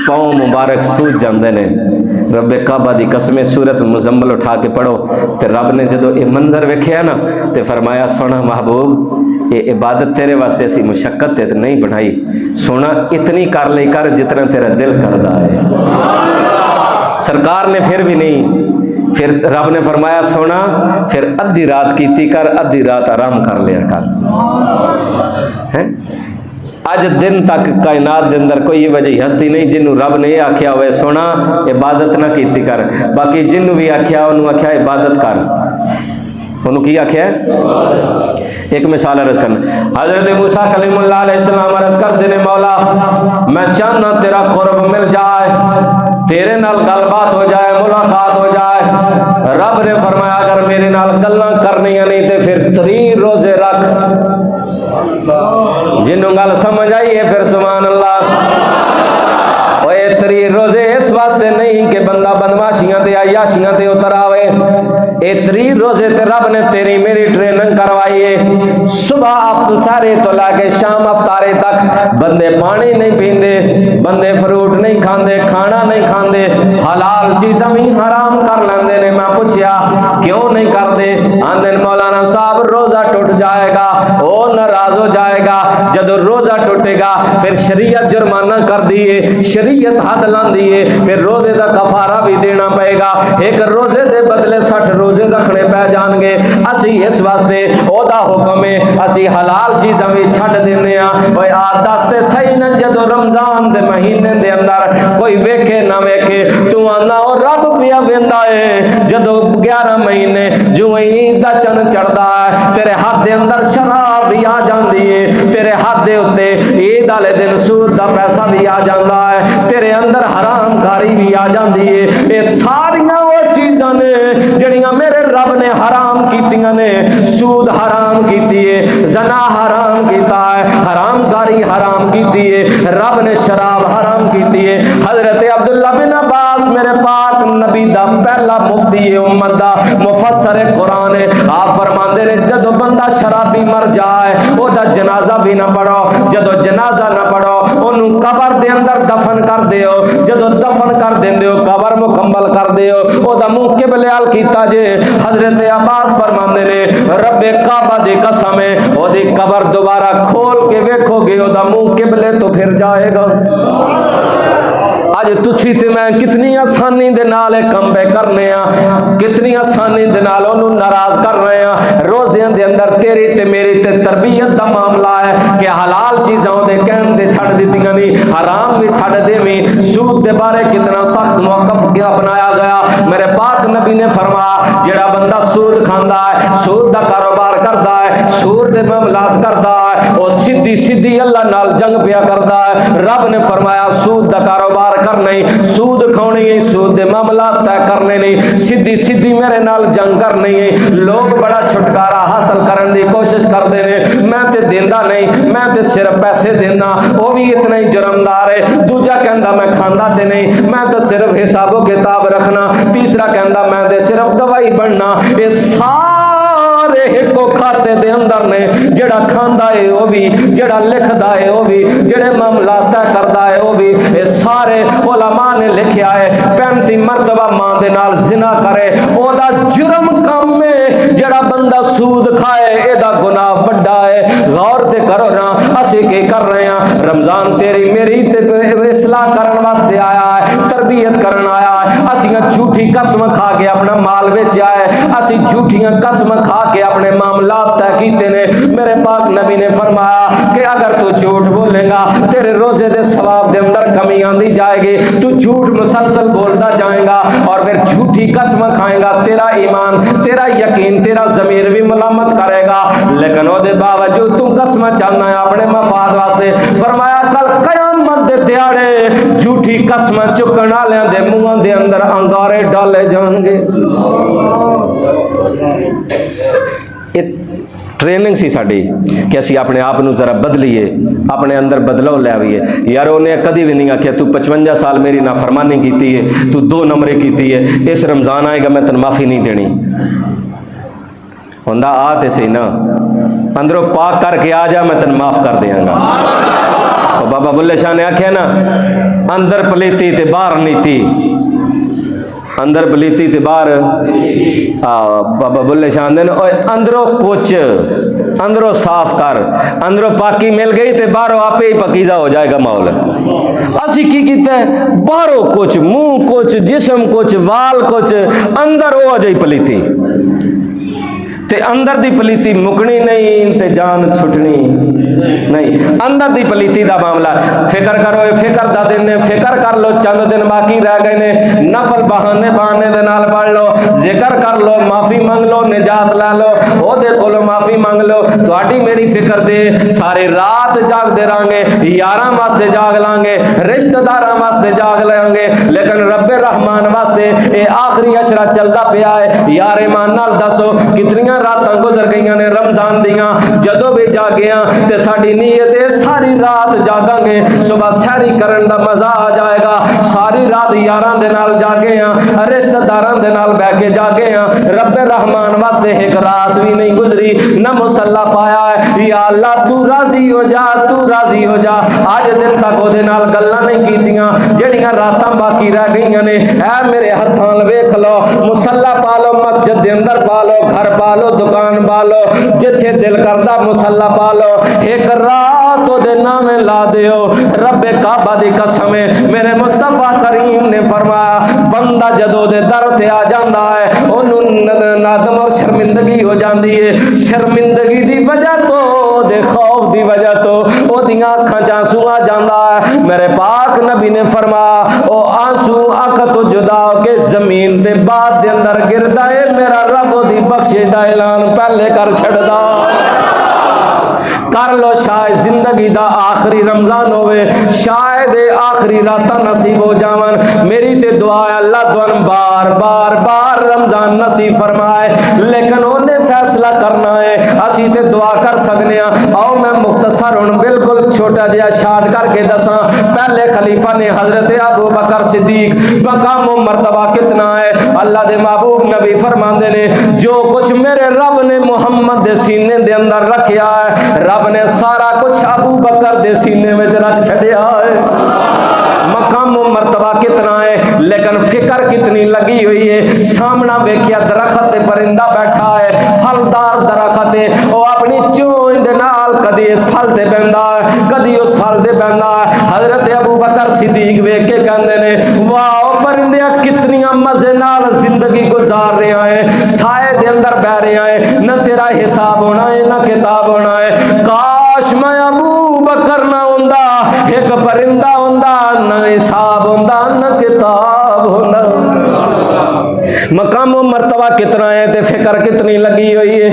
پاؤں مبارک سوج جاندے نے۔ رب کعبہ دی قسم سورت مزمل اٹھا کے پڑھو تے رب نے جدو یہ منظر ویکھیا نا تے فرمایا سونا محبوب یہ عبادت تیرے واسطے اسی مشقت تے نہیں بڑھائی، سونا اتنی کر لے کر جتنا تیرا دل کردا ہے۔ سرکار نے پھر بھی نہیں، پھر رب نے فرمایا سونا پھر ادھی رات کیتی کر، ادھی رات آرام کر لیا کر۔ اج دن تک کائنات دے اندر کوئی وجہ ہستی نہیں جنوں رب نے یہ آکھیا ہوئے سونا عبادت نہ کیتی کر، باقی جنوں بھی آکھیا انہوں آکھیا عبادت کر، انہوں کی آکھیا ہے؟ ایک مثال عرض کرنا، حضرت موسیٰ کلیم اللہ علیہ السلام عرض کر دینے مولا میں چاہنا تیرا قرب مل جائے، تیرے نال گل بات ہو جائے، ملاقات ہو جائے۔ رب نے فرمایا اگر میرے نال گلاں کرنی نہیں تے پھر 3 روزے رکھ۔ جنوں گل سمجھ آئی ہے پھر سبحان اللہ۔ وہ 3 روزے اس واسطے نہیں کہ بندہ بدماشیاں تے عیاشیاں تے اتر آوے، اے 3 روزے تے رب نے تیری میری ٹریننگ کروائی ہے۔ صبح افطارے تو لا کے شام افطارے تک بندے پانی نہیں پیندے، بندے فروٹ نہیں کھاندے، کھانا نہیں کھاندے، حلال چیزاں بھی حرام کر لیندے نے۔ میں پوچھیا کیوں نہیں کردے؟ آندے مولانا صاحب روزہ ٹوٹ جائے گا، وہ ناراض ہو جائے گا، جدو روزہ ٹوٹے گا پھر شریعت جرمانہ کر دیے، شریعت حد لاندی ہے، پھر روزے دا کفارہ بھی دینا پائے گا، ایک روزے دے بدلے 60 روزے رکھنے پہ جان گے۔ اسی اس واسطے او دا حکم ہے اسی حلال چیزاں بھی چھڈ دینے ہاں۔ اوے آ دستے صحیح نہ جدو رمضان دے مہینے دے اندر کوئی ویکھے نہ ویکھے تو آنا او رب پیا ویندا ہے، جدو 11 مہینے جو عید دا چن چڑھدا ہے تیرے ہاتھ دے اندر شراب بھی آ جاندی ہے، تیرے ہاتھ دے اوتے عید والے دن سود دا پیسہ بھی آ جاندا ہے، تیرے اندر حرام کاری بھی آ جاندی ہے۔ اے ساریاں وہ چیزاں نے جڑیاں میرے رب نے حرام کیتیاں نے، سود حرام کیتی ہے، زنا حرام کیتا ہے، حرام کاری حرام کیتی ہے، رب نے شراب حرام کیتی ہے۔ حضرت عبداللہ بن عباس میرے پاک نبی دا پہلا مفتی امت دا مفسر قرآن ہے، آپ فرماندے نے جدو بندہ شرابی مر جائے او دا جنازہ بھی نہ پڑھو، جدو جنازہ نہ پڑھو انہوں قبر دے اندر دفن کر دیو، جدو دفن کر دیندے ہو قبر مکمل کر دیو، او دا منہ قبلے حال کیتا جے۔ حضرت عباس فرماندے نے رب کعبہ دی قسم ہے او دی قبر دوبارہ کھول کے ویکھو گے او دا منہ قبلے تو پھر جائے گا۔ آج تسی تے میں کتنی آسانی دے نال کم پہ کرنے ہیں، کتنی آسانی دے نال انہوں ناراض کر رہے ہیں۔ روزیاں دے اندر تیری تے میری تے تربیت دا معاملہ ہے کہ حلال چیزوں دے کہن دے چھڑ دیتیاں نہیں، حرام بھی چھڑ دے میں۔ سود دے بارے کتنا سخت موقف کیا بنایا گیا، میرے پاک نبی نے فرمایا جڑا بندہ سود کھاندا ہے، سود دا کاروبار کردا ہے، سود دے معاملات کردا ہے، وہ سیدھی اللہ نال جنگ پیا کردا ہے۔ رب نے فرمایا سود دا کاروبار کر نہیں، سود کھونی ہے، سود دے معاملات طے کرنے نہیں، سیدھی میرے نال جنگ کرنی ہے۔ لوگ بڑا چھٹکارا حاصل کرن دی کوشش کردے نے، میں تے دیندا نہیں، میں تے صرف پیسے دینا، وہ بھی اتنا ہی جرمدار ہے۔ دوجا کہندا میں کھاندا تے نہیں، میں تے صرف حساب و کتاب رکھنا، تیسرا کہندا میں تے صرف گواہی بننا۔ یہ سارے ایکو کھاتے دے اندر نے، جڑا کھاندا ہے وہ بھی، جڑا لکھدا ہے وہ بھی، جڑے معاملات طے کردا ہے وہ بھی، یہ سارے علماء نے لکھیا ہے 35 مرتبہ ماں دے نال زنا کرے او دا جرم کم ہے جڑا بندہ سود کھائے ادا گناہ بڑا ہے. غور تے کرو نا اسی کی کر رہے ہیں. رمضان تیری میری تے اصلاح کرن واسطے آیا ہے, تربیت کرن آیا ہے. اسی جھوٹی قسم کھا کے اپنا مال بیچیا ہے, اسی جھوٹیاں قسم کھا کے اپنے معاملات طے کیتے نے. میرے پاک نبی نے فرمایا کہ اگر تو جھوٹ بولے گا تیرے روزے دے ثواب دے اندر کمی آندی جائے گی. تو جھوٹ مسلسل بولتا جائے گا اور پھر جھوٹی قسم کھائے گا, تیرا ایمان, تیرا یقین, تیرا ضمیر بھی ملامت کرے گا. لیکن او دے باوجود تو قسم چاہنا ہے اپنے مفاد واسطے. فرمایا کل قیامت دے دیاڑے جھوٹی قسم چکن والےاں دے منہاں دے اندر انگارے ڈالے جان گے. ٹریننگ سی ساڈی کہ اسی اپنے آپ نو ذرا بدلیے, اپنے اندر بدلاؤ لے آئیے. یار انہیں کدی بھی نہیں آخیا تو 55 سال میری نافرمانی کیتی ہے, تو 2 نمبریں کیتی ہے, اس رمضان آئے گا میں تن معافی نہیں دینی. ہوندا آ تے سی نا, اندروں پاک کر کے آ جا میں تن معاف کر دیاں گا. تو بابا بلے شاہ نے آخیا نا اندر پلیتی تے باہر نیتی, اندر پلیتی تے باہر. بابا بلے شاہ نے اندروں پوچھ, اندروں صاف کر, اندروں پاکی مل گئی تے باہروں آپ ہی پکیزہ ہو جائے گا ماحول. اسی کی کیتا ہے باہروں کچھ, منہ کچھ, جسم کچھ, وال کچھ, اندر ہو جائی پلیتی. تے اندر دی پلیتی مکنی نہیں تے جان چھٹنی نہیں. اندر دی پلیتی دا معاملہ. فکر کرو, فکر دا دن نے فکر کر لو, چند دن باقی رہ گئے نے, نفل بہانے دے نال پڑھ لو, ذکر کر لو, معافی مانگ لو, نجات لے لو, او دے کولو معافی مانگ لو. تہاڈی میری فکر دے ساری رات جاگ دے رہاں گے, یاراں واسطے جاگ لیں گے, رشتہ داراں واسطے جاگ لیں گے, لیکن رب رحمان واسطے اے آخری عشرہ چلدا پیا ہے. یار ایمان نال دسو کتنیاں راتاں گزر گئیاں نے رمضان دیاں, جدوں بھی جاگیاں تے ساڈی نیت ہے ساری رات جاگاں گے, صبح سحری کرن دا مزہ آ جائے گا. ساری رات یاراں دے نال جاگے ہاں, رشتہ داراں دے نال بیٹھ کے جاگے ہاں. رب رحمان واسطے ایک رات بھی نہیں گزری, نہ مصلا پایا ہے. یا اللہ تو راضی ہو جا, تو راضی ہو جا. اج دن تک او دے نال گلاں نہیں کیتیاں جڑیاں راتاں باقی رہ گئیاں نے. اے میرے ہتھاں ویکھ لو, مصلا پا لو, مسجد دے اندر پا لو, گھر پا لو, دکان پا لو, جتھے دل کردا مصلا پا لو. ایک رات او دے نام لا دیو. رب کعبہ دی قسم ہے, میرے مصطفیٰ کریم نے فرمایا بندہ جدوں دے در تے آ جاندا ہے اونوں نادم اور شرمندگی ہو جاندی ہے. شرمندگی دی وجہ تو دے خوف دی وجہ تو او دیاں اکھاں چ آنسو آ جاندا ہے. میرے پاک نبی نے فرمایا او آنسو اکھ تو جدا ہو کے زمین دے بعد دے اندر گردا ہے, میرا رب دی بخشش دا اعلان پہلے کر چھڑدا. کر لو شاید زندگی دا آخری رمضان ہوئے, شاید آخری راتاں نصیب ہو جاون. میری تے دعا ہے اللہ تن بار بار بار رمضان نصیب فرمائے, لیکن انہیں فیصلہ کرنا ہے. اسی تے دعا کر سکنے ہیں. آؤ میں مختصر ہوں بالکل چھوٹا جہا شارٹ کر کے دساں. پہلے خلیفہ نے حضرت ابو بکر صدیق, مقام و مرتبہ کتنا ہے. اللہ دے محبوب نبی فرماندے نے جو کچھ میرے رب نے محمد دے سینے دے اندر رکھیا ہے, رب نے سارا کچھ ابو بکر دے سینے میں رکھ چھڑیا ہے. مقام و مرتبہ کتنا ہے, لیکن فکر کتنی لگی ہوئی ہے. سامنا ویکھیا درخت پرندہ بیٹھا ہے, پھلدار درخت ہے, وہ اپنی چونچ دے نال کدی اس پھل تے بہندا ہے, کدی اس پھل تے بہندا ہے. حضرت ابو بکر صدیق ویکھ کے کہندے نے واہ پرندیاں کتنیاں مزے نال زندگی گزار رہے ہیں, سائے دے اندر بہ رہے ہیں, نہ تیرا حساب ہونا ہے نہ کتاب ہونا ہے. کاش میں ابو بکر نہ ہوندا, ایک پرندہ ہوندا, نہ حساب ہوندا نہ کتاب ہونا. مقام و مرتبہ کتنا ہے تے فکر کتنی لگی ہوئی ہے.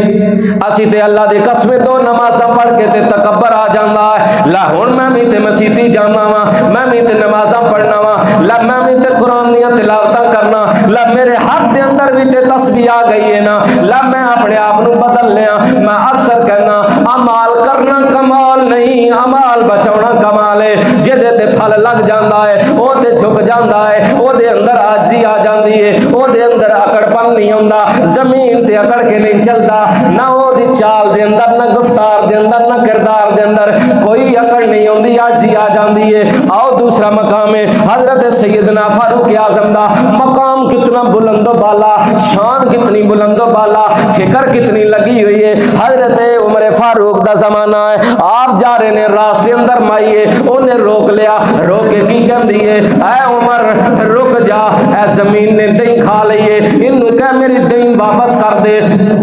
اسی تے اللہ دی قسم 2 نمازاں پڑھ کے تے تکبر آ جاندا ہے. لا ہن میں بھی تے مسیتی جانا وا, میں بھی تے نمازاں پڑھنا وا, لا میں بھی تے قرآن دی تلاوتاں کرنا, لا میرے ہاتھ دے اندر بھی تے تسبیح آ گئی ہے نا, لا میں اپنے آپ نو بدل لیا. میں اکثر کہنا عمال کرنا کمال نہیں, عمال بچاؤنا کمال ہے. جدے تے پھل لگ جاندا ہے او تے جھک جاندا ہے, او دے اندر عاجزی آ جاندی ہے, او دے اندر اندر اکڑپن نہیں ہوندا، زمین تے اکڑ کے نہیں چلدا، نہ او دی چال دے اندر، نہ گفتار دے اندر، نہ کردار دے اندر کوئی اکڑ نہیں ہوندی، عاجزی آ جاندی ہے۔ آؤ دوسرا مقام ہے حضرت سیدنا فاروق اعظم دا، مقام کتنا بلند و بالا، شان کتنی بلند و بالا، فکر کتنی لگی ہوئی ہے۔ حضرت عمر فاروق دا زمانہ ہے، آپ جا رہے نے راستے اندر مائیے انہیں روک لیا، روک کے کی کہندی ہے اے عمر رک جا، اے زمین نے دہیں کھا لئیے، انہوں کہا میری دہیں واپس کر دے۔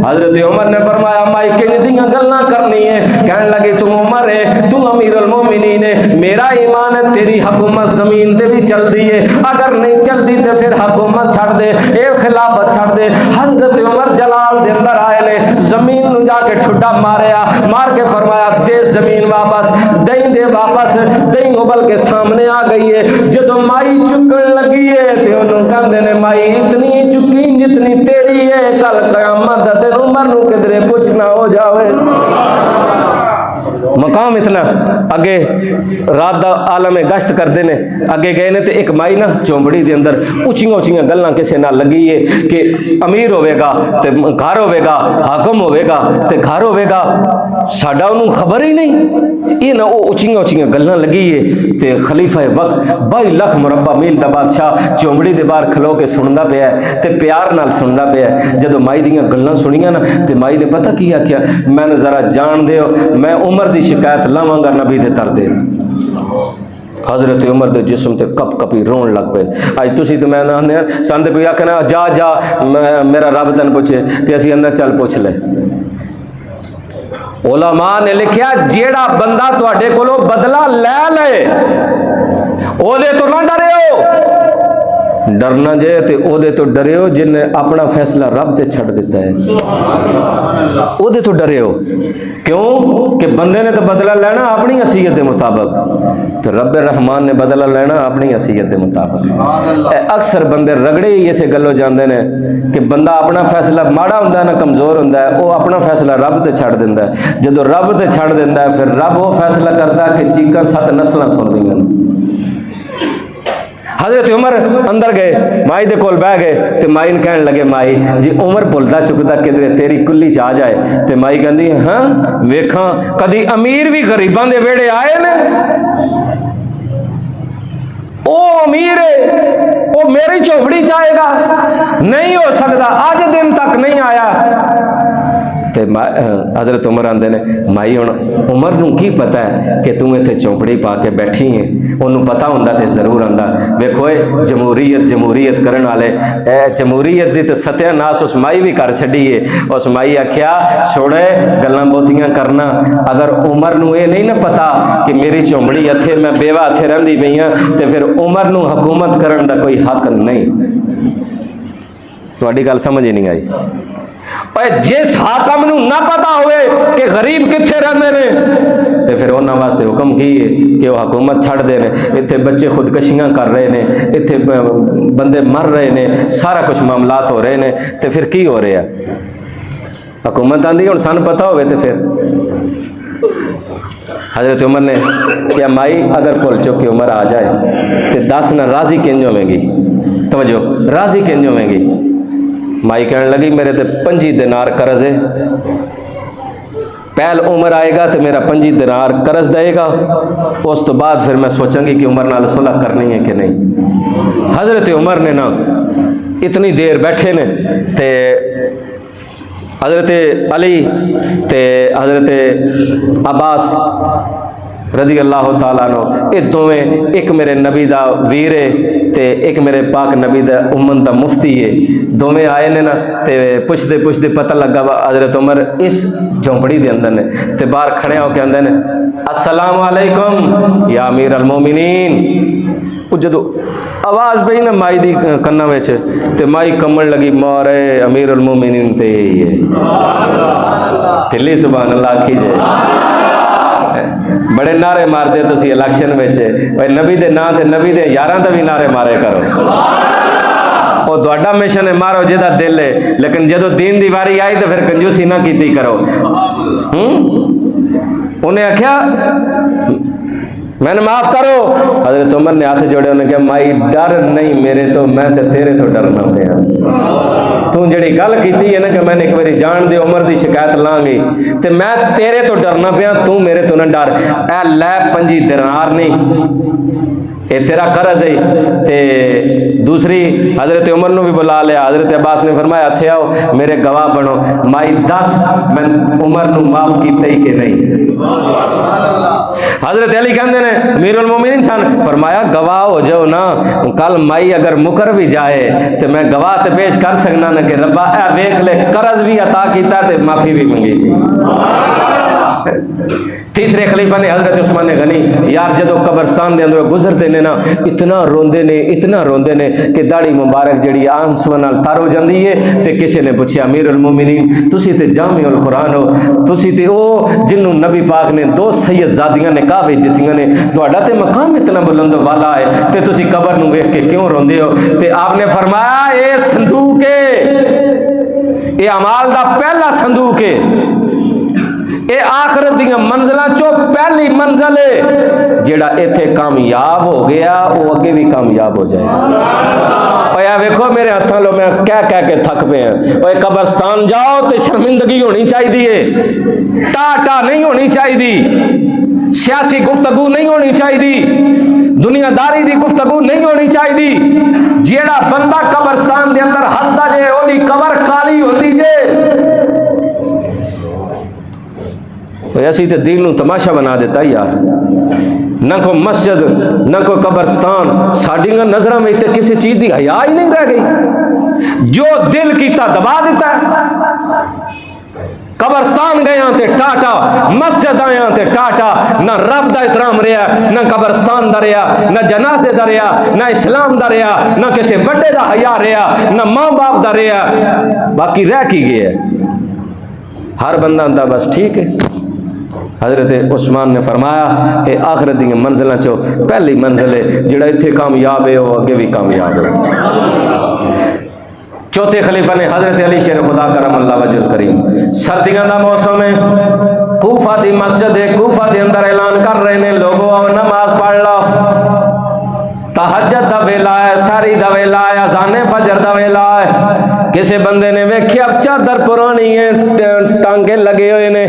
حضرت عمر نے فرمایا مائی کہ دہیں گلنا کرنی ہے، کہنے لگے تم عمر ہے، تم امیر المومنین ہے، میرا ایمان ہے تیری حکومت زمین دے بھی چل دی ہے، اگر نہیں چل دی تو پھر حکومت چھڑ دے، اے خلافت چھڑ دے۔ حضرت عمر جلال دے اندر آئے نے، زمین نو جا کے ٹھڈا ماریا، مار کے فرمایا دے زمین واپس، دہیں دے واپس، دہیں ابل کے سامنے آ گئی ہے۔ جدو مائی چکن لگی ہے تے انہوں کہندے نے مائی اتنی چکی جتنی تیری ہے، کل قیامت تے عمر نو کدرے پوچھنا ہو جاوے۔ مقام اتنا اگے رات دا عالم گشت کردے نے، اگے گئے نے تے ایک مائی نا چومبڑی دے اندر اچھیاں اچھیاں گلاں کسے نال لگی ہے کہ امیر ہوے گا تے گھر ہوے گا، حاکم ہوے گا تے گھر ہوے گا، ساڈا انہوں خبر ہی نہیں۔ یہ نہ وہ اچھیاں اچھیاں گلاں لگی ہے تے خلیفہ وقت 22 لاکھ مربع میل دا بادشاہ چومبڑی دے باہر کھلو کے سندا پیا ہے تے پیار نال سندا پیا ہے۔ جدو مائی دیاں گلاں سنیاں نا تے مائی نے پتہ کیا کیا، میں نے ذرا جان دیو میں عمر دی شکایت لاواں گا نبی دے تر دے۔ حضرت عمر دے جسم تے کپ کپی رون لگ پے۔ اج تسی تے میں نہ سند کوئی آکھنا جا جا میرا رب تن پوچھے تے اسی اندر چل پوچھ لے۔ علماء نے لکھیا جیڑا بندہ تواڈے کولوں بدلہ لے لے او دے تو نہ ڈریو، ڈرنا جے تے او دے تو ڈریو جن نے اپنا فیصلہ رب تے چھڑ دیتا ہے، او دے تو ڈریو۔ کیوں کہ بندے نے تو بدلہ لینا اپنی حیثیت دے مطابق، تو رب الرحمان نے بدلہ لینا اپنی حیثیت دے مطابق۔ اکثر بندے رگڑے ہی اسے گلو جاندے نے کہ بندہ اپنا فیصلہ ماڑا ہوندا ہے نہ کمزور ہوندا ہے، وہ اپنا فیصلہ رب تے چھڑ دیندا ہے۔ جدو رب تے چھڑ دیندا ہے پھر رب وہ فیصلہ کرتا ہے کہ چیکاں 7 نسلاں سن دیاں۔ حضرت عمر اندر گئے، مائی دے کول بہ گئے تے مائی کہنے لگے مائی جی عمر بھولدا چکدا کدھر تیری کلی چ آ جائے تے مائی کہندی ہاں ویکھاں کدی امیر بھی غریباں دے ویڑے آئے نے؟ او امیر ہے وہ میری چوبڑی چاہے گا؟ نہیں ہو سکتا، آج دن تک نہیں آیا۔ تے حضرت عمر آندے نے مائی ہن عمر نو کی پتہ ہے کہ تم ایتھے چوپڑی پا کے بیٹھی ہیں، انہوں پتہ ہوندا تے ضرور آندا۔ ویکھو جمہوریت کرن والے جمہوریت دی تے ستیہ ناس اس مائی بھی کر چھڈی ہے۔ اس مائی آکھیا چھوڑے گلاں بہتیاں کرنا، اگر عمر نو اے نہیں نہ پتا کہ میری چومڑی اتھے میں بیوہ اتھے رہندی پئی ہاں تے پھر عمر نو حکومت کرن دا کوئی حق نہیں۔ تہاڈی گل سمجھ ہی نہیں آئی۔ جس حاکم نو نہ پتا ہوئے کہ غریب کتھے رہندے نے تے پھر انہاں واسطے حکم کی ہے کہ وہ حکومت چھڑ دے نے، اتھے بچے خودکشیاں کر رہے نے، اتھے بندے مر رہے نے، سارا کچھ معاملات ہو رہے نے، تے پھر کی ہو رہا ہے؟ حکومت آندھی ہن سن پتا ہوئے تے پھر حضرت عمر نے کیا مائی اگر کھل چک کے عمر آ جائے تے دس نہ راضی کنج ہویں گی، توجہ راضی کنج ہویں گی؟ مائی کہنے لگی میرے تے 5 دینار قرض ہے، پہل عمر آئے گا تو میرا 5 دینار قرض دے گا، اس تو بعد پھر میں سوچوں گی کہ عمر نال صلح کرنی ہے کہ نہیں۔ حضرت عمر نے نا اتنی دیر بیٹھے نے تے حضرت علی تے حضرت عباس رضی اللہ تعالیٰ عنہ یہ دوویں، ایک میرے نبی دا ویر ہے تے ایک میرے پاک نبی دا امن دا مفتی ہے، دوویں آئے نے نا تے پوچھتے پتہ لگا حضرت عمر اس جھونپڑی دے اندر نے تے باہر کھڑے ہو کے اندر نے السلام علیکم یا امیر المومنین۔ جدو آواز پئی نا مائی دی کنا وچ تے مائی کمن لگی مارے امیر المومنین تے ہی ہے، ٹھلی سبحان اللہ آکھی جائے۔ بڑے نعرے مار دے تسی الیکشن وچ، نبی دے نا تے نبی دے یاراں تے بھی نعرے مارے کرو، او تہاڈا مشن ہے مارو جدا دل ہے، لیکن جدو دین دی واری آئی تو پھر کنجوسی نہ کیتی کرو۔ انہیں آکھیا میں نے معاف کرو. حضرت عمر نے ہاتھ جوڑے, انہوں نے کہا مائی ڈر نہیں میرے تو, میں تے تیرے تو ڈرنا پیا. تو جڑی گل کیتی ہے نا کہ میں نے ایک باری جان دے عمر دی شکایت لاں گی تے میں تیرے تو ڈرنا پیا, تو میرے تو نہ ڈر. اے لے 5 دینار نہیں, اے تیرا قرض ہے. تے دوسری حضرت عمر نو بھی بلا لیا. حضرت عباس نے فرمایا اتھے آؤ میرے گواہ بنو, مائی 10 میں عمر نو معاف کیتے ہی کہ نہیں. حضرت علی کہندے نے امیر المومنین سن, فرمایا گواہ ہو جاؤ نا, کل مائی اگر مکر بھی جائے تے میں گواہ تے پیش کر سکنا نا کہ ربا اے ویکھ لے قرض بھی عطا کیتا تے معافی بھی منگی سی. تیسرے خلیفہ نے حضرت عثمان غنی, یار جدو قبرستان دے اندر گزرتے نے نا اتنا روندے نے کہ داڑھی مبارک جڑی آنسواں نال تر ہو جاندی ہے. تے کسی نے پوچھا امیر المومنین تسی تے جامع القرآن ہو, تسی تے او جنوں نبی پاک نے 2 سیدزادیاں نے کعبہ دتیاں نے, تہاڈا تے مقام اتنا بلند و بالا ہے تے تسی قبر نو ویکھ کے کیوں روندے ہو؟ تے آپ نے فرمایا اے صندوق ہے, اے اعمال دا پہلا صندوق ہے, اے آخرت دیاں منزلاں چو پہلی منزل ہے. جیڑا ایتھے کامیاب ہو گیا وہ اگے بھی کامیاب ہو جائے گا. پیا ویکھو میرے ہتھاں لو میں کہہ کے تھک پے ہیں. اوے قبرستان جاؤ تے شرمندگی ہونی چاہیے, ٹا نہیں ہونی چاہیے, سیاسی گفتگو نہیں ہونی چاہیے, دنیا داری دی گفتگو نہیں ہونی چاہیے. جیڑا بندہ قبرستان دے اندر ہسدا جے اودی قبر کالی ہوندی جے. ایسی تے دین نو تماشا بنا دیتا یار, نہ کوئی مسجد نہ کوئی قبرستان, ساڈیاں نظراں میں تے کسی چیز دی حیا ہی نہیں رہ گئی. جو دل کیتا دبا دیتا ہے. قبرستان گیا تے ٹاٹا, مسجد آیا تے ٹاٹا, نہ رب دا احترام رہا, نہ قبرستان دا رہا, نہ جنازے دا رہا, نہ اسلام دا رہا, نہ کسی بڑے دا حیا رہا, نہ ماں باپ دا رہا. باقی رہ کی گیا ہے ہر بندہ اندہ بس ٹھیک ہے. حضرت عثمان نے فرمایا کہ آخرت دی منزلیں چو پہلی منزل ہے, جڑا اتھے کامیاب ہے وہ اگے بھی کامیاب ہے. چوتھے خلیفہ نے حضرت علی شیر خدا کرم اللہ وجہ الکریم, سردیاں دا موسم ہے, کوفہ دی مسجد ہے, کوفہ دے اندر اعلان کر رہے نے لوگوں آؤ نماز پڑھ لو. تہجد دا ویلا ہے, ساری دا ویلا ہے, اذان فجر دا ویلا ہے. کسی بندے نے ویکھیا چادر پرانی ہے, ٹانکے لگے ہوئے نے,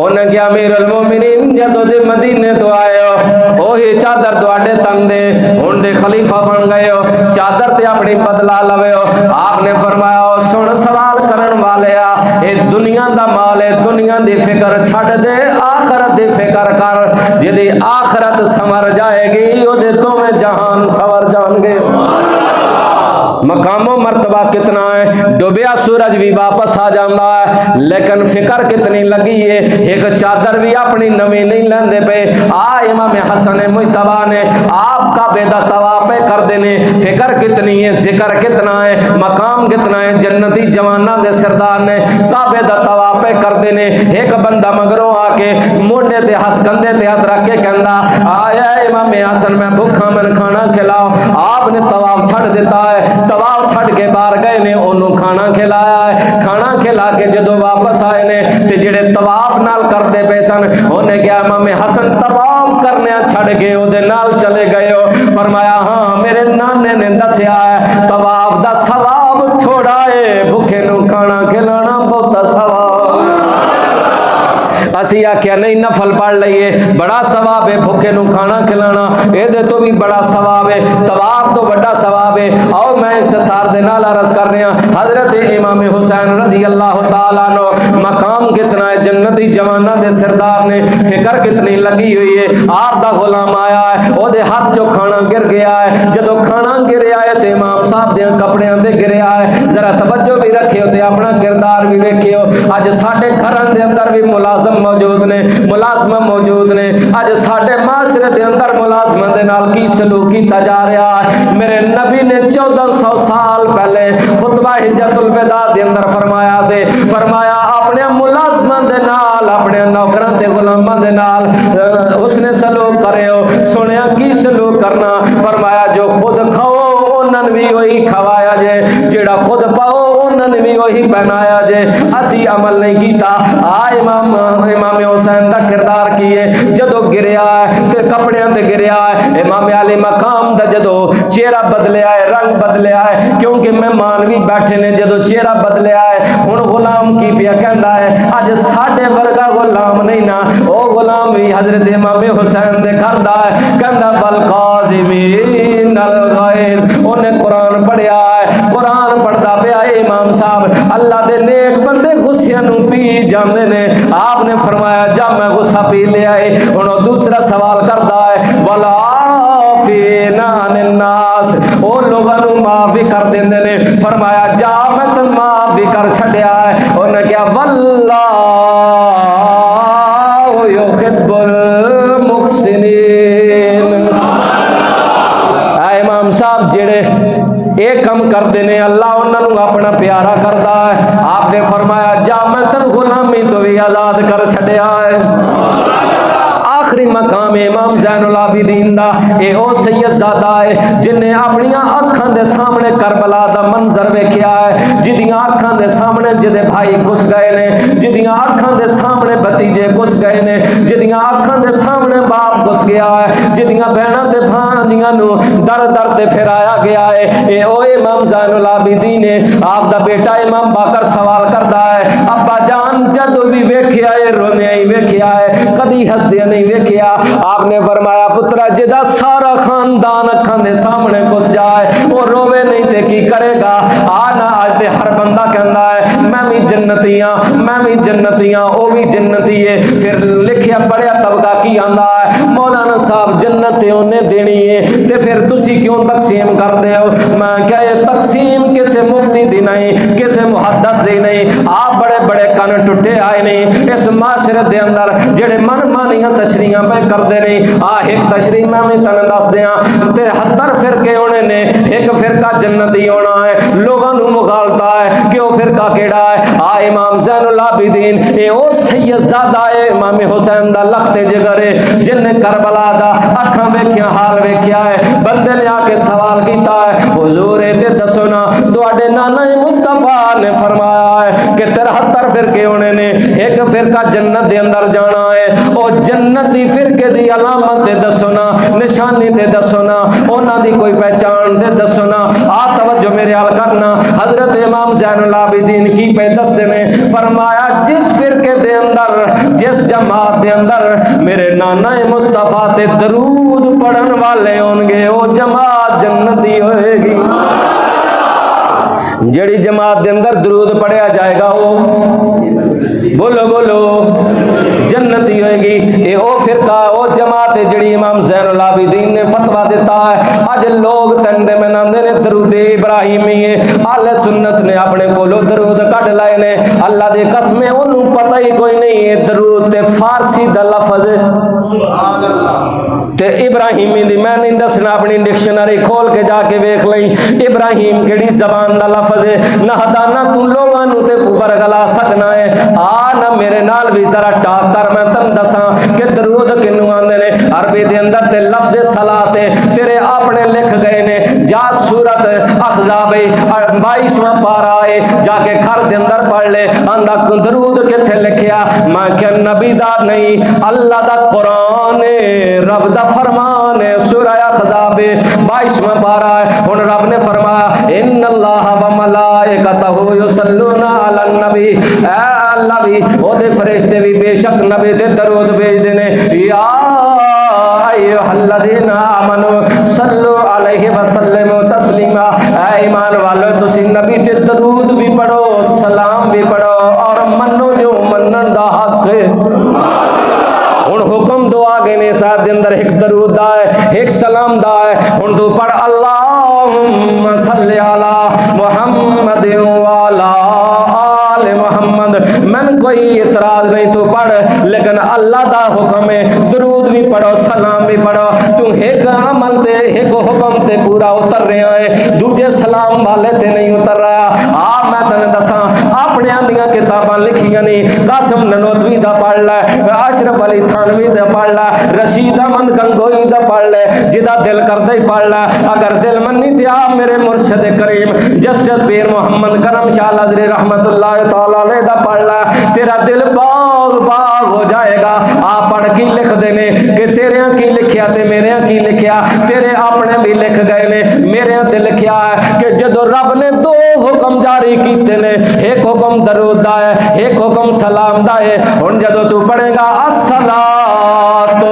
انہیں کیا امیر المومنین جدو دے مدینے تو آئے ہو وہی چادر تواڈے تن دے ہن دے خلیفہ بن گئے ہو, چادر تے اپنی بدلا لوے ہو. آپ نے فرمایا سن سوال کرن والیا, اے دنیا دا مال ہے, دنیا دی فکر چھڈ دے, آخرت دی فکر کر. جدی آخرت سمر جائے گی او دے دوویں جہان سور جان گے. مقام و مرتبہ کتنا ہے, ڈوبیا سورج بھی واپس آ جاندہ ہے, لیکن فکر کتنی لگی ہے. ایک چادر بھی اپنی نمی نہیں لیندے پہ. امام حسن مجتبی نے آپ کا بیدہ طواف کر دینے, فکر کتنی ہے, ذکر کتنا ہے, مقام کتنا ہے. جنتی جوانہ دے سردار نے کعبے دا طواف کر دینے. ایک بندہ مگروں آ کے موڈے تے ہاتھ کندھے تے ہاتھ رکھ کے کہندا آیا امام حسن میں بھوکا من کھانا کھلاؤ. آپ نے طواف چھڑ دیتا ہے, طواف چھڑ کے باہر گئے نے, انہوں کھانا کھلایا ہے. کھانا کھلا کے جدو واپس آئے نے تے جڑے طواف نال کردے پے سن انہیں کیا امام حسن طواف کرنے چھڑ کے او دے نال چلے گئے ہو. فرمایا ہاں میرے نانے نے دسیا ہے طواف دا ثواب تھوڑا ہے, بھوکے نو کھانا کھلانا بہت ثواب. اسی آکھیا نہیں نفل پڑھ لئیے, بڑا ثواب ہے بھوکے نو کھانا کھلانا, اے دے تو بھی بڑا ثواب ہے, طواف تو بڑا ثواب ہے. اور میں اختصار دے نال عرض کر رہا, حضرت امام حسین رضی اللہ تعالیٰ عنہ مقام کتنا ہے, جنتی جوانہ دے سردار نے, فکر کتنی لگی ہوئی ہے. آپ دا غلام آیا ہے, او دے ہاتھ جو کھانا گر گیا ہے, جدو کھانا گریا ہے تے امام صاحب دے کپڑیاں تے گریا ہے. ذرا توجہ بھی رکھیو تے اپنا کردار بھی ویکھیو. اج ساڈے گھراں دے اندر بھی ملازم موجود نے, ملازمہ موجود نے. اج ساڈے معاشرے دے اندر ملازمہ دے نال کی سلوک کیتا جا رہا ہے. میرے نبی نے 1400 سال پہلے خطبہ حجت الوداع دے اندر فرمایا سے, فرمایا اپنے ملازمہ دے نال, اپنے نوکراں تے غلاماں دے نال اس نے سلوک کرے ہو. سنیا کی سلوک کرنا, فرمایا جو خود کھاؤ انہاں بھی وہی کھوایا جے, جڑا خود پاؤ انہاں بھی وہی پہنایا جے. اسی عمل نہیں کیتا. امام حسین دا کردار کیے, جدو گریا ہے تے کپڑیاں تے گریا ہے۔ امام علی مقام دا جدو چہرہ بدلیا ہے، رنگ بدلیا ہے، کیونکہ مہمان بھی بیٹھے نے، جدو چہرہ بدلیا ہے ہن غلام کی پیا کہندا ہے اج ساڈے ورگا غلام نہیں نا، او غلام بھی حضرت امام حسین دے کردا ہے، کہندا بل قاظمین الغیظ۔ انہیں قرآن پڑھیا ہے، قرآن پڑھدا پیا امام صاحب، اللہ دے نیک بندے غصے نو پی جاندے نے۔ آپ نے فرمایا جا میں غصہ پی لیا ہے۔ انہوں دوسرا سوال کردا ہے والعافین عن الناس، او لوگاں نو معاف بھی کر دیندے نے۔ فرمایا جا میں تن معاف بھی کر چھڈیا ہے۔ انہیں کہا واللہ یحب المحسنین۔ اے امام صاحب جڑے ایک کم کر دینے اللہ انہاں نو اپنا پیارا کردا ہے۔ آپ نے فرمایا جا میں تن غلامی تو بھی آزاد کر چھڈیا ہے۔ آخری مقام امام زین العابدین دا اے او سید زادہ ہے جن نے اپنی اکھاں دے سامنے کربلا دا منظر ویکھیا ہے، جدیاں اکھاں دے سامنے جدے بھائی گھس گئے نے، جدیاں اکھاں دے سامنے بھتیجے گھس گئے نے، جدیاں اکھاں دے سامنے باپ گھس گیا ہے، جدیاں بہناں تے بھانجیاں نو در در تے پھرایا گیا ہے۔ اے او امام زین العابدین ہے۔ آپ دا بیٹا امام باقر سوال کردا ہے ابا جان جدو بھی ویکھیا ہے رونے ہی ویکھیا ہے، کدی ہسدے نہیں ویکھیا۔ آپ نے فرمایا پترا جدا سارا خاندان اکھاں دے سامنے گھس جائے وہ روے نہیں تے کی کرے گا؟ آنا آج دے ہر بندہ کہندا ہے میں بھی جنتی ہاں، میں بھی جنتی ہاں، او بھی جنتی ہے۔ پھر لکھیا پڑھیا طبقہ کی آندا ہے مولانا صاحب جنت انہیں دینی ہے تے پھر تسی کیوں تقسیم کر دے ہو؟ میں کہا یہ تقسیم کسے مفتی دی نہیں، کسے محدث دی نہیں، آپ بڑے بڑے کن ٹوٹے آئے نہیں اس معاشرے دے اندر جڑے من مانیاں تشریحاں پہ کر دے نہیں۔ ایک تشریح میں بھی تنہ دس دیاں 73 فرقے ہونے نے، ایک فرقہ جنتی ہونا ہے، لوگاں نو مغالتا ہے کہ وہ فرقہ کیڑا ہے۔ امام زین العابدین اے او سید زادہ ہے امام حسین دا لخت جگر ہے جن نے کربلا دا اکھاں ویکھیا حال ویکھیا ہے۔ بندے نے آ کے سوال کیتا ہے حضور تے دسو نا تواڈے نانا مصطفیٰ نے فرمایا ہے کہ 73 فرقے ہونے نے، ایک فرقہ جنت دے اندر جانا ہے، او جنتی فرقے دی علامت تے دسو نا، نشانی تے دسو نا، انہاں دی کوئی پہچان تے دسو نا۔ توجہ میرے حال کرنا، حضرت امام زین العابدین کی پہ دستے نے فرمایا جس فرقے دے اندر جس جماعت دے اندر میرے نانا مصطفیٰ تے درود پڑھن والے ہون گے وہ جماعت جنتی ہوئے گی۔ جڑی جماعت دے اندر درود پڑھیا جائے گا وہ بولو بولو جنتی ہوئے گی۔ اے او فرقہ او جماعت جڑی امام زین العابدین نے فتویٰ دیتا ہے۔ آج لوگ تندے میں ناندے نے درود ابراہیمی ہے، اہل سنت نے اپنے کولو درود کڈ لائے نے، اللہ دے قسمیں انہوں پتہ ہی کوئی نہیں ہے درود تے فارسی دا لفظ تے ابراہیمی دی میں نہیں دسنا، اپنی ڈکشنری کھول کے جا کے ویکھ لیں ابراہیم کیڑی زبان دا لفظ ہے۔ نہ ہدانا تو لوگاں نو تے اوپر گلا سکنا ہے۔ نہ میرے نال بھی ذرا ٹاک کر میں تن دساں کہ درود کنوں آندے نے۔ عربی دے اندر تے لفظ صلاۃ تیرے اپنے لکھ گئے نے، جا سورت احزاب 22واں پارا ہے جا کے گھر دے اندر پڑھ لے، آندا درود کتے لکھیا؟ میں کہ نبی دا نہیں اللہ دا قرآن رب دا فرمان ہے، سورہ احزاب 22واں پارا ہے۔ ہن رب نے فرمایا ان اللہ و ملائکتہ یصلون علی النبی، اے اللہ بھی او دے فرشتے بھی بے شک نبی تے درود بھیج دینے، یا ایھا الذین آمنو صلو علیہ وسلم تسلیما، اے ایمان والو تسی نبی تے درود بھی پڑھو سلام بھی پڑھو اور منو جو منن دا حق ہے۔ ہن حکم دو آگے نے ساتھ دے اندر ایک درود دا ہے ایک سلام دا ہے۔ ہن تو پڑھ اللہم صلی علی محمد وعلی آل محمد، من کوئی اعتراض نہیں تو پڑھ، لیکن اللہ دا حکم ہے درود بھی پڑھو سلام بھی پڑھو۔ تو ایک عمل تے ایک حکم تے پورا اتر رہا ہے، دوجے سلام والے تے نہیں اتر رہا۔ میں تن دساں اپنے اندیاں کتاباں لکھیاں نہیں، قاسم ننوتوی دا پڑھ لے، اشرف علی تھانوی دا پڑھ لے، رشید احمد گنگوئی دا پڑھ لے، جدا دل کردے ہی پڑھ لے۔ اگر دل منی تے آپ میرے مرشد کریم جسٹس پیر محمد کرم شاہ لازری رحمت اللہ تعالی علیہ دا پڑھ لے، تیرا دل باغ باغ باغ ہو جائے گا. آپ پڑھ کی لکھ دینے کہ تیرے کی لکھیا تے میرے کی لکھیا, تیرے اپنے بھی لکھ گئے نے, میرے تے لکھیا ہے کہ جدو رب نے دو حکم جاری کیتے نے, ایک حکم درود دا ہے, ایک حکم سلام دا ہے. ہن جدو تو پڑھے گا الصلاۃ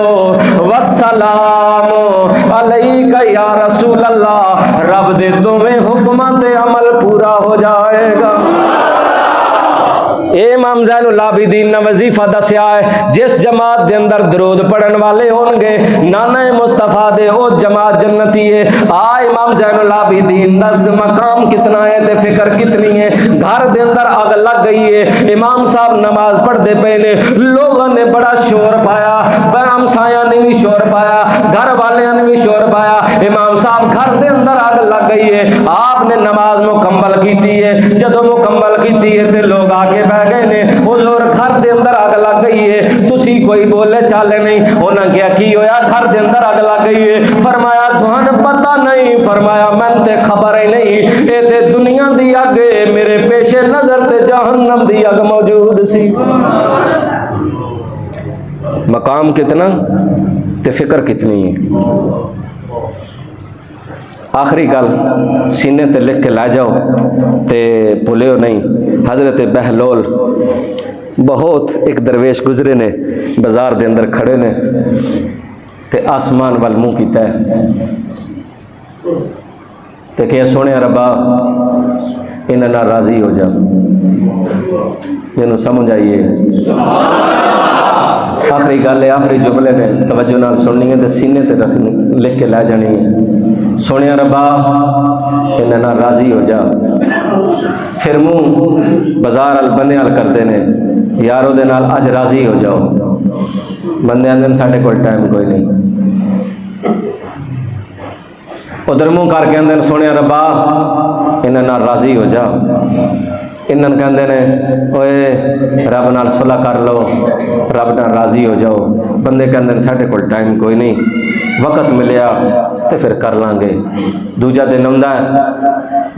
والسلام علیک یا رسول اللہ, رب دے دوویں حکماں تے عمل پورا ہو جائے گا. اے امام زین العابدین نے وظیفہ دسیا ہے, جس جماعت دے اندر درود پڑھن والے ہون گے نانا مصطفیٰ دے او جماعت جنتی ہے. امام زین العابدین دا مقام کتنا ہے تے فکر کتنی ہے. گھر دے اندر اگ لگ گئی ہے, امام صاحب نماز پڑھتے پے نے, لوگوں نے بڑا شور پایا, ہمسایاں نے بھی شور پایا, گھر والیاں نے بھی شور پایا. امام صاحب گھر دے اندر اگ لگ گئی ہے, آپ نے نماز مکمل کیتی ہے. جدو مکمل کیتی ہے تے لوگ آ کے گئے نے, حضور گھر دے اندر اگ لگ گئی ہے, تسی کوئی بولے چالے نہیں. انہاں کیا کی ہویا, گھر دے اندر اگ لگ گئی ہے. فرمایا تہن پتہ نہیں, فرمایا من تے خبر ہی نہیں, اے تے دنیا دی اگ ہے, میرے پیش نظر تے جہنم دی اگ موجود سی. مقام کتنا تے فکر کتنی ہے. آخری گل سینے تے لکھ کے لے جاؤ تے بھولیو نہیں. حضرت بہلول بہت ایک درویش گزرے نے, بازار دے اندر کھڑے نے تے آسمان وال منہ کیتا ہے تے کہ سونے ربا انہاں نال راضی ہو جا. جنوں سمجھ آئیے آخری گل ہے, آخری جملے نے توجہ نال سننی ہے تے سینے تے رکھنی, لکھ کے لے جانی ہے. سونے ربا انہاں نال راضی ہو جا. پھر منہ بازار ال بندے ال کرتے ہیں, یارو دے نال اج راضی ہو جاؤ. بندے آندے ساڈے کول ٹائم کوئی نہیں. ادھر منہ کر کے آندے سونے ربا انہاں نال راضی ہو جا. انہاں کہندے نے اوئے رب نال صلح کر لو, رب نال راضی ہو جاؤ. بندے کہندے ساڈے کول ٹائم کوئی نہیں, وقت ملیا تے پھر کر لیں گے. دوجا دن ہوندا ہے,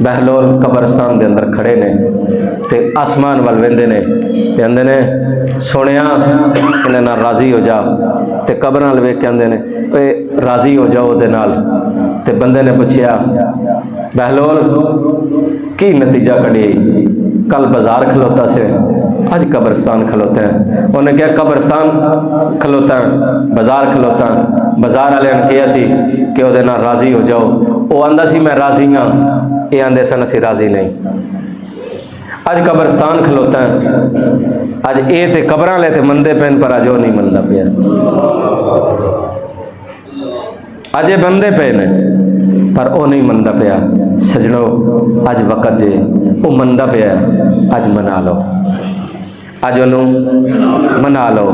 بہلول قبرستان دے اندر کھڑے نے تے آسمان وال ویندے نے تے اندے نے سونیا انہاں نال راضی ہو جا. تے قبر نال ویکھ کے اندے نے اے راضی ہو جاؤ دے نال. تے بندے نے پوچھیا بہلول کی نتیجہ کڈی, کل بازار کھلوتا سے آج قبرستان کھلوتا ہے. انہیں کیا قبرستان کھلوتا ہے, بازار کھلوتا ہے. بازار والے نے کہا سی کہ وہ نال راضی ہو جاؤ. وہ آندا سی میں راضی ہاں, یہ آندے سن اسی راضی نہیں. اج قبرستان کھلوتا ہے, اج اے تے قبراں لے تے مندے پین پر اج وہ نہیں مندا پیا. اج یہ بندے پے نے پر وہ نہیں مندا پیا. سجنو اج وقت جے وہ مندا پیا, اج منا لو, اج انہوں منا لو.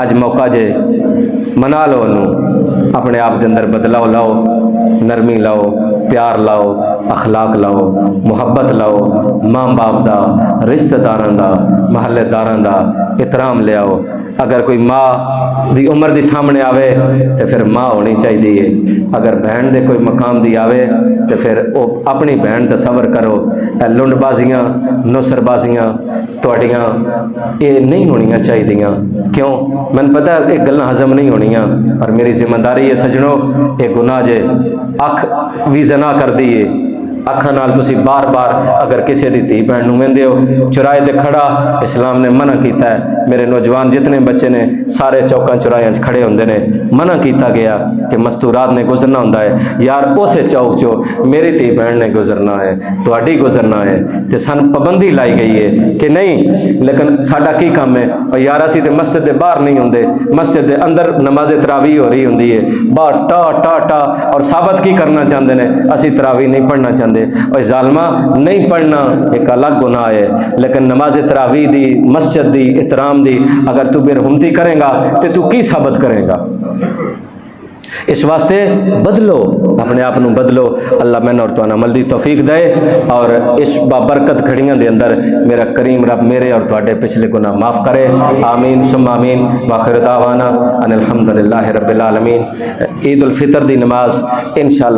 اج موقع جے منا لو انہوں. اپنے آپ دے اندر بدلاؤ لاؤ, نرمی لاؤ, پیار لاؤ, اخلاق لاؤ, محبت لاؤ, ماں باپ دا, رشتہ داراں دا, محلے داراں دا احترام لے آؤ. اگر کوئی ماں دی عمر دی سامنے آوے تو پھر ماں ہونی چاہیے. اگر بہن دے کوئی مقام دی آوے تو پھر وہ اپنی بہن تصور کرو. لنڈ بازیاں, نصر بازیاں تواڈیاں یہ نہیں ہونیاں چاہیے. کیوں؟ میں نے پتہ ہے یہ گلاں ہضم نہیں ہونیاں, اور میری ذمہ داری ہے سجنوں, یہ گناہ جے. اکھ بھی زنا کر دیے, اکھاں نال تسی بار بار اگر کسی دی دھی بہن نوں ویندے ہو چوراہے تے کھڑا, اسلام نے منع کیتا ہے. میرے نوجوان جتنے بچے نے سارے چوکاں چوراہیاں کھڑے ہوندے نے, منع کیتا گیا کہ مستورات نے گزرنا ہوندا ہے. یار اسے چوک چو میری دھی بہن نے گزرنا ہے, تہاڈی گزرنا ہے, تے سن پابندی لائی گئی ہے کہ نہیں. لیکن ساڈا کی کام ہے, اور یار اسی تے مسجد دے باہر نہیں ہوندے, مسجد دے اندر نماز تراویح ہو رہی ہوندی ہے, باہر ٹا ٹا ٹا, اور ثابت کی کرنا چاہتے ہیں اسی تراویح نہیں پڑھنا چاہتے. اور ظالمہ نہیں پڑھنا ایک الگ گناہ ہے, لیکن نماز تراویح دی, مسجد دی, احترام دی اگر تو بےرحمتی کرے گا تو کی ثابت کرے گا. اس واسطے بدلو, اپنے آپ نو بدلو. اللہ میں اور توانا عمل دی توفیق دے, اور اس بابرکت گھڑیاں دے اندر میرا کریم رب میرے اور تواڈے پچھلے گناہ معاف کرے. آمین ثم آمین. وآخر دعوانا ان الحمدللہ رب العالمین. عید الفطر دی نماز انشاءاللہ